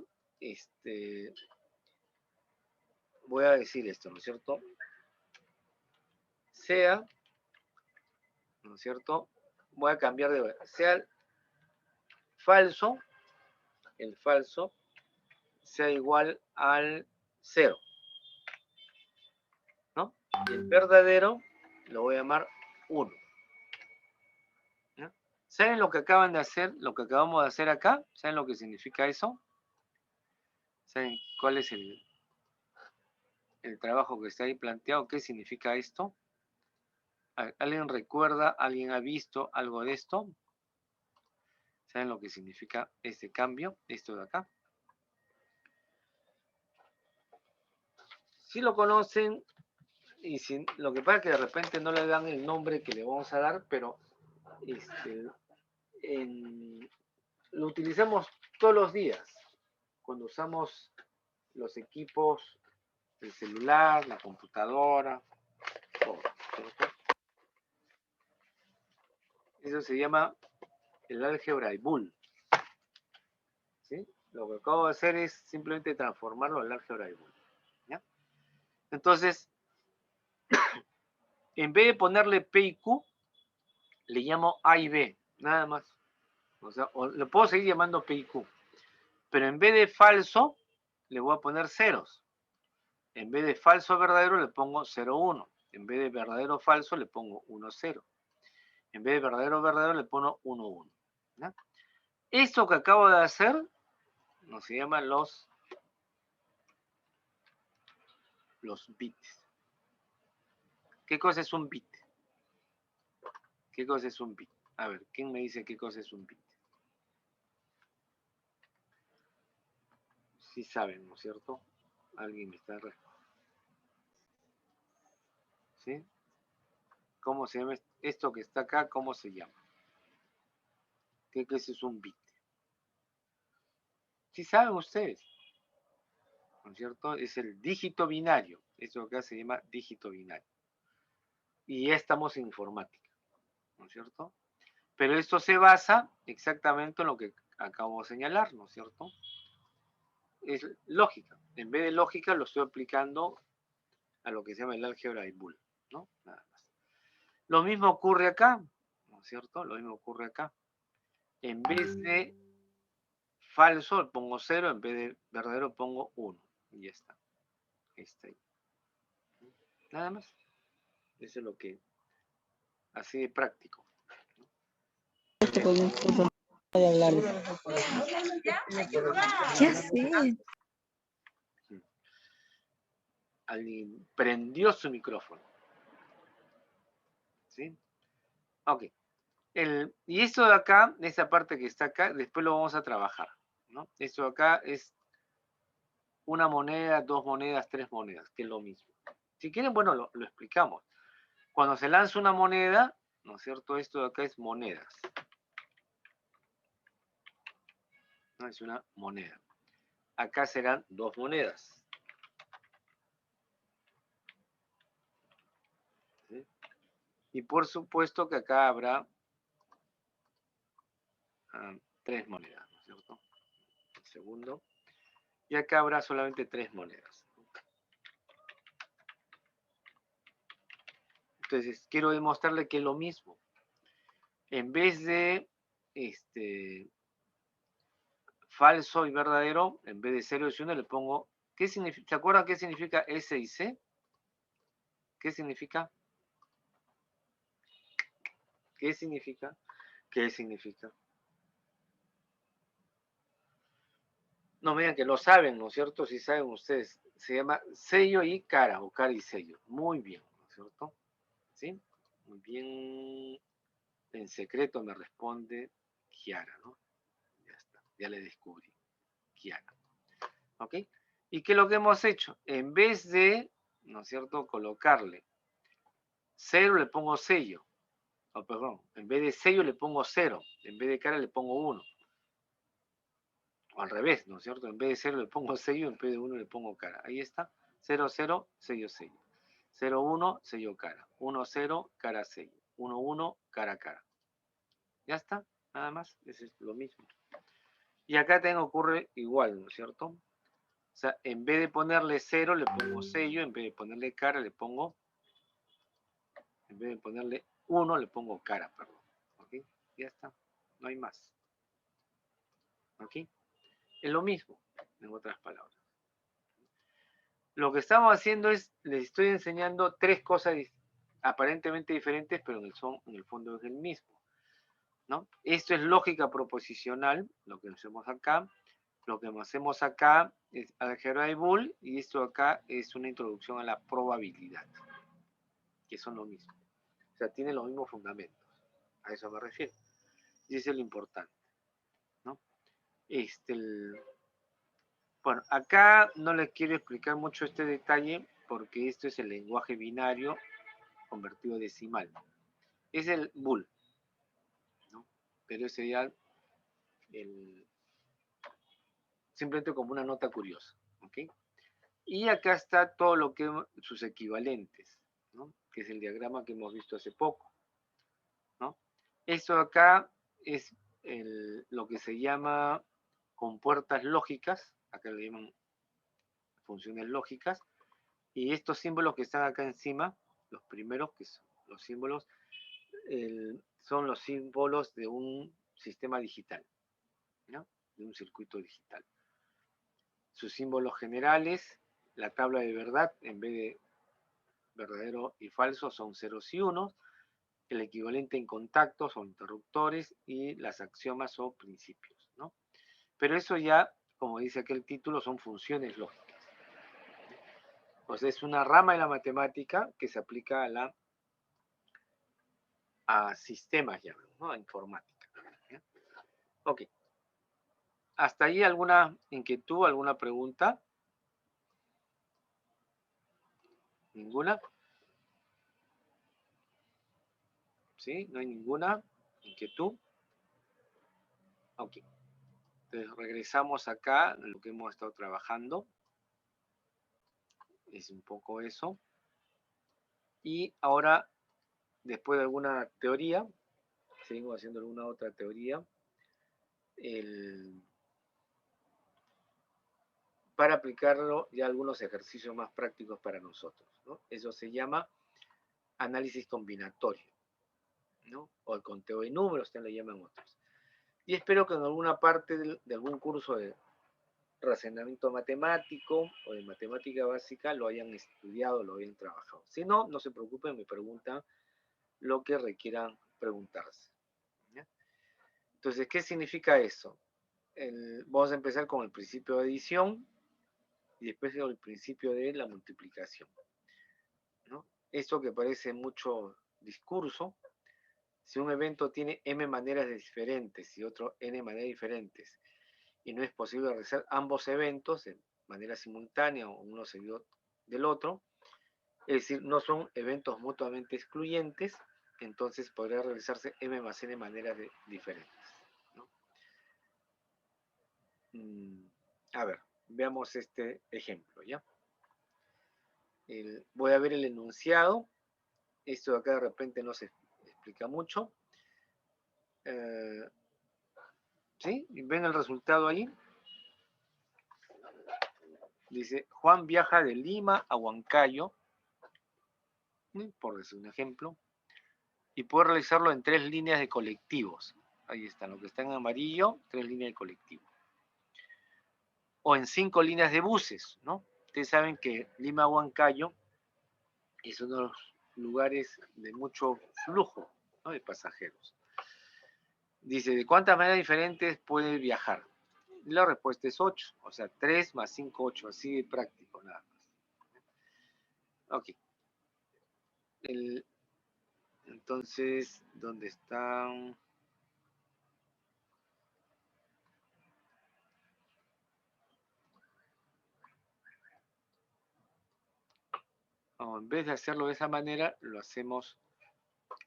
voy a decir esto, ¿no es cierto? Sea, ¿no es cierto? Voy a cambiar de, sea falso, el falso, sea igual al 0, ¿no? Y el verdadero lo voy a llamar 1. ¿Ya? ¿Saben lo que acaban de hacer, lo que acabamos de hacer acá? ¿Saben lo que significa eso? ¿Saben cuál es el trabajo que está ahí planteado? ¿Qué significa esto? ¿Alguien recuerda? ¿Alguien ha visto algo de esto? ¿Saben lo que significa este cambio? Esto de acá. Si lo conocen, y si, lo que pasa es que de repente no le dan el nombre que le vamos a dar, pero lo utilizamos todos los días. Cuando usamos los equipos, el celular, la computadora, todo, ¿cierto? Eso se llama el álgebra de Boole. ¿Sí? Lo que acabo de hacer es simplemente transformarlo en álgebra de Boole. ¿Ya? Entonces, en vez de ponerle P y Q, le llamo A y B, nada más. O sea, le puedo seguir llamando P y Q. Pero en vez de falso, le voy a poner ceros. En vez de falso verdadero, le pongo 0, 1. En vez de verdadero falso, le pongo 1, 0. En vez de verdadero verdadero, le pongo 1, 1. ¿Ya? Esto que acabo de hacer, no se llaman los bits. ¿Qué cosa es un bit? ¿Qué cosa es un bit? A ver, ¿quién me dice qué cosa es un bit? Sí saben, ¿no es cierto? Alguien me está respondiendo. ¿Sí? ¿Cómo se llama esto que está acá? ¿Cómo se llama? ¿Qué cosa es un bit? Sí saben ustedes, ¿no es cierto? Es el dígito binario. Esto acá se llama dígito binario. Y ya estamos en informática, ¿no es cierto? Pero esto se basa exactamente en lo que acabo de señalar, ¿no es cierto? Es lógica. En vez de lógica lo estoy aplicando a lo que se llama el álgebra de Boole, ¿no? Nada más. Lo mismo ocurre acá, ¿no es cierto? Lo mismo ocurre acá. En vez de falso pongo 0, en vez de verdadero pongo 1. Y ya está. Está ahí. Nada más. Eso es lo que, así de práctico. Ya sé. Alguien prendió su micrófono. ¿Sí? Ok. Y esto de acá, esa parte que está acá, después lo vamos a trabajar, ¿no? Esto de acá es una moneda, 2 monedas, 3 monedas, que es lo mismo. Si quieren, bueno, lo explicamos. Cuando se lanza una moneda, ¿no es cierto? Esto de acá es monedas. ¿no? Es una moneda. Acá serán 2 monedas. ¿Sí? Y por supuesto que acá habrá 3 monedas, ¿no es cierto? Un segundo. Y acá habrá solamente 3 monedas. Entonces, quiero demostrarle que es lo mismo. En vez de falso y verdadero, en vez de 0 y 1 le pongo, ¿qué significa? ¿Se acuerdan qué significa S y C? ¿Qué significa? ¿Qué significa? ¿Qué significa? No me digan que lo saben, ¿no es cierto? Si saben ustedes. Se llama sello y cara, o cara y sello. Muy bien, ¿no es cierto? ¿Sí? Muy bien. En secreto me responde Kiara, ¿no? Ya está, ya le descubrí. Kiara. ¿Ok? ¿Y qué es lo que hemos hecho? En vez de, ¿no es cierto?, colocarle 0 le pongo sello. Oh, perdón, en vez de sello le pongo 0. En vez de cara le pongo 1. O al revés, ¿no es cierto? En vez de 0 le pongo sello, en vez de 1 le pongo cara. Ahí está. 0, 0, sello, sello. 0, 1, sello, cara. 1, 0, cara, sello. 1, 1, cara, cara. Ya está, nada más. Es lo mismo. Y acá también ocurre igual, ¿no es cierto? O sea, en vez de ponerle 0 le pongo sello, en vez de ponerle cara le pongo, en vez de ponerle 1 le pongo cara, perdón. ¿Ok? Ya está, no hay más. ¿Ok? Es lo mismo, en otras palabras. Lo que estamos haciendo es, les estoy enseñando 3 cosas aparentemente diferentes, pero en el fondo es el mismo, ¿no? Esto es lógica proposicional, lo que hacemos acá. Lo que hacemos acá es álgebra de Boole, y esto acá es una introducción a la probabilidad, que son lo mismo. O sea, tienen los mismos fundamentos. A eso me refiero. Y eso es lo importante, ¿no? Bueno, acá no les quiero explicar mucho este detalle porque esto es el lenguaje binario convertido a decimal. Es el Boole, ¿no? Pero ese ya simplemente como una nota curiosa, ¿ok? Y acá está todo lo que sus equivalentes, ¿no? Que es el diagrama que hemos visto hace poco, ¿no? Esto acá es lo que se llama compuertas lógicas, acá le llaman funciones lógicas, y estos símbolos que están acá encima, los primeros, que son los símbolos, son los símbolos de un sistema digital, ¿no? De un circuito digital. Sus símbolos generales, la tabla de verdad, en vez de verdadero y falso, son ceros y unos. El equivalente en contactos o interruptores y las axiomas o principios, ¿no? Pero eso ya, como dice aquí el título, son funciones lógicas. O sea, es una rama de la matemática que se aplica a sistemas, ya, ¿no? A informática. ¿Ya? Ok. ¿Hasta ahí alguna inquietud, alguna pregunta? ¿Ninguna? ¿Sí? ¿No hay ninguna inquietud? Ok. Entonces regresamos acá en lo que hemos estado trabajando. Es un poco eso. Y ahora, después de alguna teoría, seguimos haciendo alguna otra teoría, para aplicarlo ya algunos ejercicios más prácticos para nosotros, ¿no? Eso se llama análisis combinatorio, ¿no? O el conteo de números, también le llaman otros. Y espero que en alguna parte de algún curso de razonamiento matemático o de matemática básica lo hayan estudiado, lo hayan trabajado. Si no, no se preocupen, me preguntan lo que requieran preguntarse. ¿Ya? Entonces, ¿qué significa eso? Vamos a empezar con el principio de adición y después con el principio de la multiplicación, ¿no? Esto que parece mucho discurso, si un evento tiene m maneras diferentes y otro n maneras diferentes, y no es posible realizar ambos eventos de manera simultánea o uno seguido del otro, es decir, no son eventos mutuamente excluyentes, entonces podría realizarse m más n maneras diferentes, ¿no? A ver, veamos este ejemplo, ¿ya? Voy a ver el enunciado. Esto de acá de repente no se explica mucho. ¿Sí? ¿Ven el resultado ahí? Dice, Juan viaja de Lima a Huancayo, por decir un ejemplo, y puede realizarlo en 3 líneas de colectivos. Ahí están, lo que está en amarillo, 3 líneas de colectivos. O en 5 líneas de buses, ¿no? Ustedes saben que Lima a Huancayo es uno de los lugares de mucho flujo, ¿no?, de pasajeros. Dice, ¿de cuántas maneras diferentes puede viajar? Y la respuesta es 8, o sea, 3 más 5, 8, así de práctico nada más. Ok. Entonces, ¿dónde están? O en vez de hacerlo de esa manera, lo hacemos.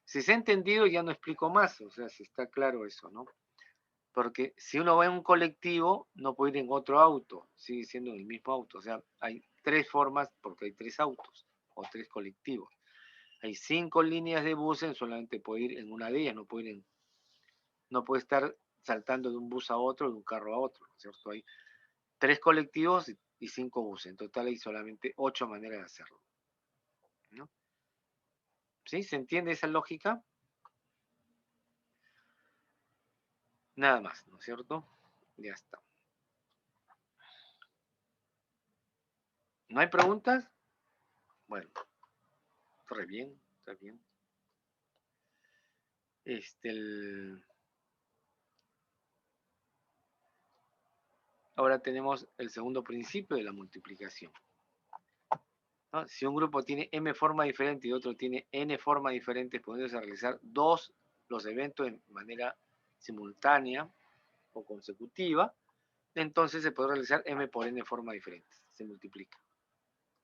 Si se ha entendido, ya no explico más, o sea, si está claro eso, ¿no? Porque si uno va en un colectivo, no puede ir en otro auto, sigue siendo en el mismo auto. O sea, hay 3 formas porque hay 3 autos o 3 colectivos. Hay 5 líneas de buses, solamente puede ir en una de ellas, no puede estar saltando de un bus a otro, de un carro a otro, ¿no es cierto? Hay 3 colectivos y 5 buses. En total hay solamente 8 maneras de hacerlo, ¿no? ¿Sí? ¿Se entiende esa lógica? Nada más, ¿no es cierto? Ya está. ¿No hay preguntas? Bueno, está bien, está bien. Ahora tenemos el segundo principio de la multiplicación, ¿no? Si un grupo tiene m formas diferentes y otro tiene n formas diferentes, pudiéndose realizar los eventos de manera simultánea o consecutiva, entonces se puede realizar m por n formas diferentes. Se multiplica,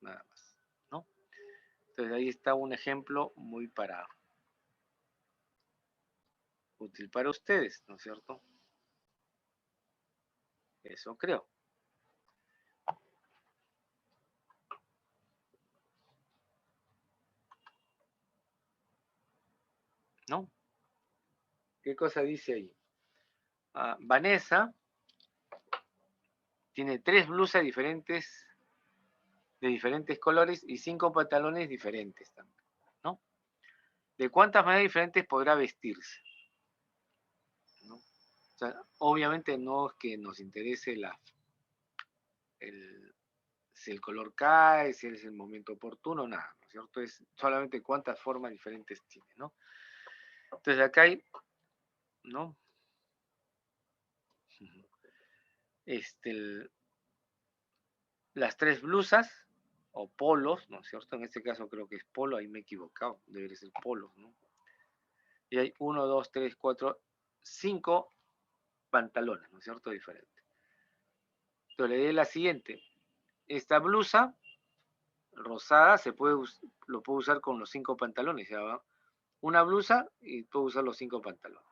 nada más, ¿no? Entonces ahí está un ejemplo muy útil para ustedes, ¿no es cierto? Eso creo. ¿No? ¿Qué cosa dice ahí? Vanessa tiene 3 blusas diferentes, de diferentes colores y 5 pantalones diferentes también, ¿no? ¿De cuántas maneras diferentes podrá vestirse? ¿No? O sea, obviamente no es que nos interese si el color cae, si es el momento oportuno, nada, ¿no es cierto? Es solamente cuántas formas diferentes tiene, ¿no? Entonces acá hay, ¿no? Las 3 blusas o polos, ¿no es cierto? En este caso creo que es polo, ahí me he equivocado, debería ser polos, ¿no? Y hay 1, 2, 3, 4, 5 pantalones, ¿no es cierto? Diferentes. Entonces le di la siguiente. Esta blusa rosada lo puedo usar con los 5 pantalones. Ya va. Una blusa y puedo usar los 5 pantalones.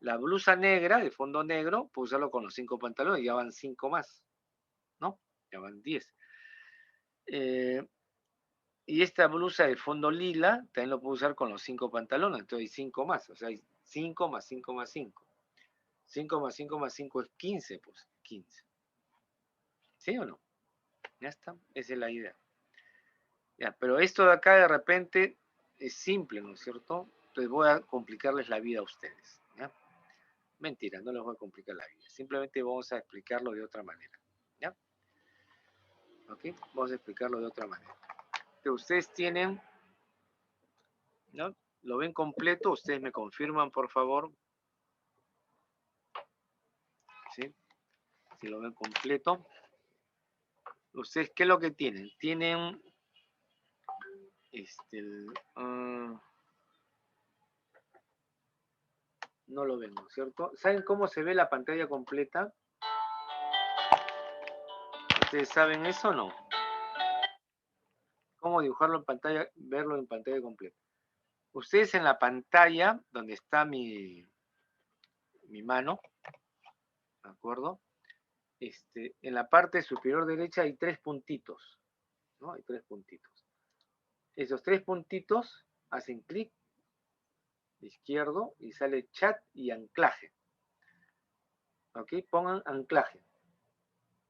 La blusa negra, de fondo negro, puedo usarlo con los 5 pantalones. Ya van 5 más, ¿no? Ya van 10. Y esta blusa de fondo lila también lo puedo usar con los 5 pantalones. Entonces hay 5 más. O sea, hay 5 más 5 más 5. 5 más 5 más 5 es 15, pues 15. ¿Sí o no? Ya está, esa es la idea. Ya, pero esto de acá de repente es simple, ¿no es cierto? Entonces voy a complicarles la vida a ustedes, ¿ya? Mentira, no les voy a complicar la vida. Simplemente vamos a explicarlo de otra manera, ¿ya? ¿Ok? Vamos a explicarlo de otra manera. Que ustedes tienen, ¿no? ¿Lo ven completo? Ustedes me confirman, por favor. ¿Sí? Si lo ven completo. ¿Ustedes qué es lo que tienen? Tienen no lo ven, ¿no es cierto? ¿Saben cómo se ve la pantalla completa? ¿Ustedes saben eso o no? ¿Cómo dibujarlo en pantalla, verlo en pantalla completa? Ustedes en la pantalla, donde está mi mano, ¿de acuerdo? en la parte superior derecha hay 3 puntitos, ¿no? Hay 3 puntitos. Esos 3 puntitos hacen clic izquierdo y sale chat y anclaje. ¿Ok? Pongan anclaje.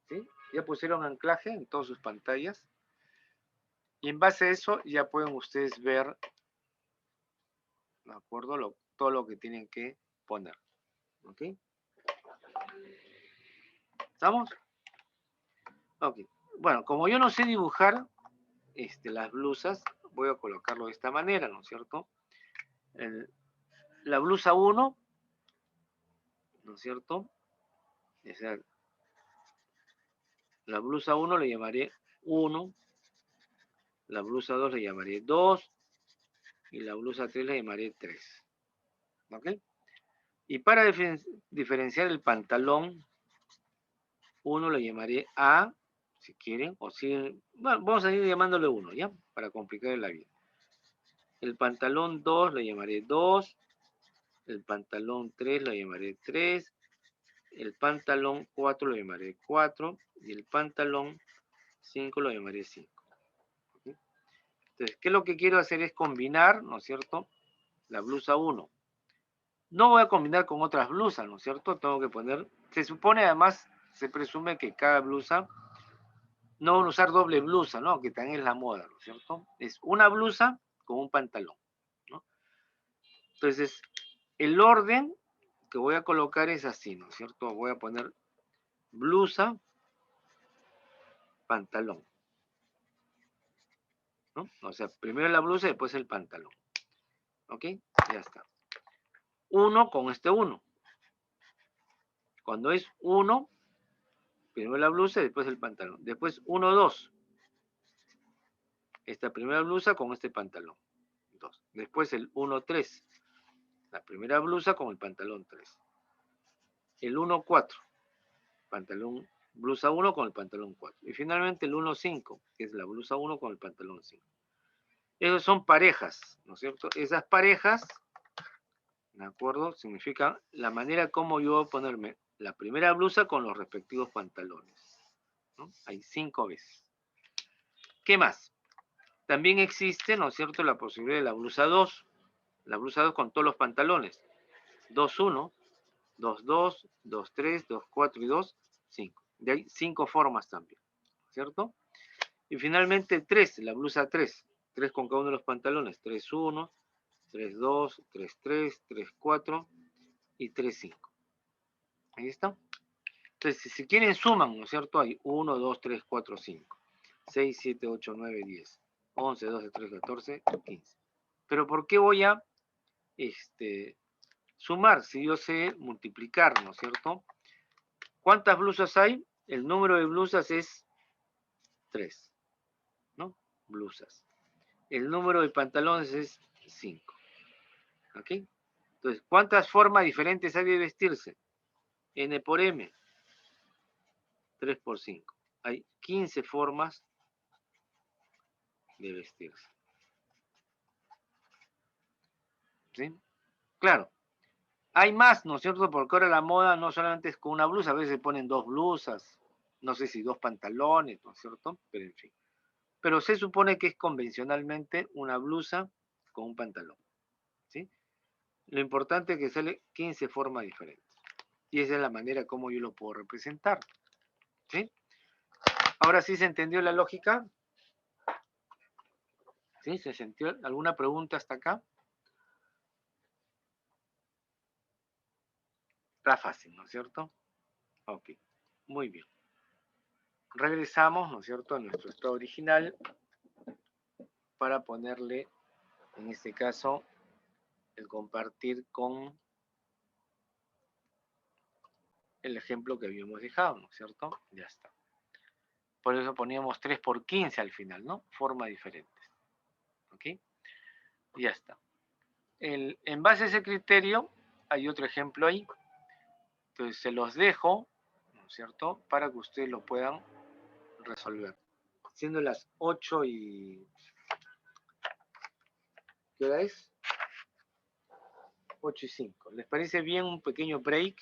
¿Sí? Ya pusieron anclaje en todas sus pantallas. Y en base a eso ya pueden ustedes ver, ¿de acuerdo? Todo lo que tienen que poner. ¿Ok? ¿Estamos? Ok. Bueno, como yo no sé dibujar las blusas, voy a colocarlo de esta manera, ¿no es cierto? La blusa 1, ¿no es cierto? O sea, la blusa 1 le llamaré 1, la blusa 2 le llamaré 2 y la blusa 3 le llamaré 3. ¿Ok? Y para diferenciar el pantalón, 1 le llamaré A, si quieren, o si... Bueno, vamos a ir llamándole 1, ¿ya? Para complicar la vida. El pantalón 2 le llamaré 2, el pantalón 3 lo llamaré 3, el pantalón 4 lo llamaré 4 y el pantalón 5 lo llamaré 5. ¿Okay? Entonces, ¿qué es lo que quiero hacer? Es combinar, ¿no es cierto? La blusa 1. No voy a combinar con otras blusas, ¿no es cierto? Tengo que poner... Se supone, además, se presume que cada blusa... No van a usar doble blusa, ¿no? Que también es la moda, ¿no es cierto? Es una blusa con un pantalón, ¿no? Entonces, el orden que voy a colocar es así, ¿no es cierto? Voy a poner blusa, pantalón, ¿no? O sea, primero la blusa y después el pantalón. ¿Ok? Ya está. 1 con este 1. Cuando es 1, primero la blusa y después el pantalón. Después 1, 2. Esta primera blusa con este pantalón. 2. Después el 1, 3. La primera blusa con el pantalón 3. El 1, 4. Pantalón, blusa 1 con el pantalón 4. Y finalmente el 1, 5, que es la blusa 1 con el pantalón 5. Esos son parejas, ¿no es cierto? Esas parejas, ¿de acuerdo? Significan la manera como yo voy a ponerme la primera blusa con los respectivos pantalones, ¿no? Hay 5 veces. ¿Qué más? También existe, ¿no es cierto?, la posibilidad de la blusa 2. La blusa 2 con todos los pantalones. 2, 1, 2, 2, 2, 3, 2, 4 y 2, 5. De ahí 5 formas también, ¿cierto? Y finalmente 3, la blusa 3. 3 con cada uno de los pantalones. 3, 1, 3, 2, 3, 3, 3, 4 y 3, 5. Ahí está. Entonces, si quieren suman, ¿no es cierto? Hay 1, 2, 3, 4, 5. 6, 7, 8, 9, 10. 11, 12, 13, 14, 15. Pero ¿por qué voy a sumar si yo sé multiplicar, ¿no es cierto? ¿Cuántas blusas hay? El número de blusas es 3, ¿no? Blusas. El número de pantalones es 5. ¿Ok? Entonces, ¿cuántas formas diferentes hay de vestirse? N por M. 3 por 5. Hay 15 formas de vestirse. ¿Sí? Claro. Hay más, ¿no es cierto? Porque ahora la moda no solamente es con una blusa, a veces se ponen 2 blusas, no sé si 2 pantalones, ¿no es cierto? Pero en fin. Pero se supone que es convencionalmente una blusa con un pantalón, ¿sí? Lo importante es que sale 15 formas diferentes. Y esa es la manera como yo lo puedo representar, ¿sí? Ahora sí se entendió la lógica. ¿Sí? ¿Se sintió alguna pregunta hasta acá? Está fácil, ¿no es cierto? Ok, muy bien. Regresamos, ¿no es cierto?, a nuestro estado original para ponerle, en este caso, el compartir con el ejemplo que habíamos dejado, ¿no es cierto? Ya está. Por eso poníamos 3 por 15 al final, ¿no? Formas diferentes. ¿Ok? Ya está. En base a ese criterio, hay otro ejemplo ahí. Entonces se los dejo, ¿no es cierto?, para que ustedes lo puedan resolver. Siendo las 8 y... ¿Qué hora es? 8:05. ¿Les parece bien un pequeño break?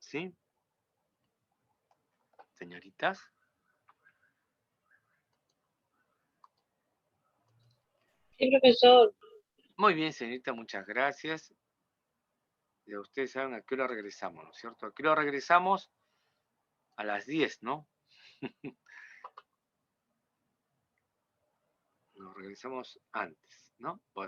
¿Sí? Señoritas. Sí, profesor. Muy bien, señorita, muchas gracias. Ya ustedes saben a qué hora regresamos, ¿no es cierto? ¿A qué hora regresamos? A las 10, ¿no? Nos regresamos antes, ¿no? Pues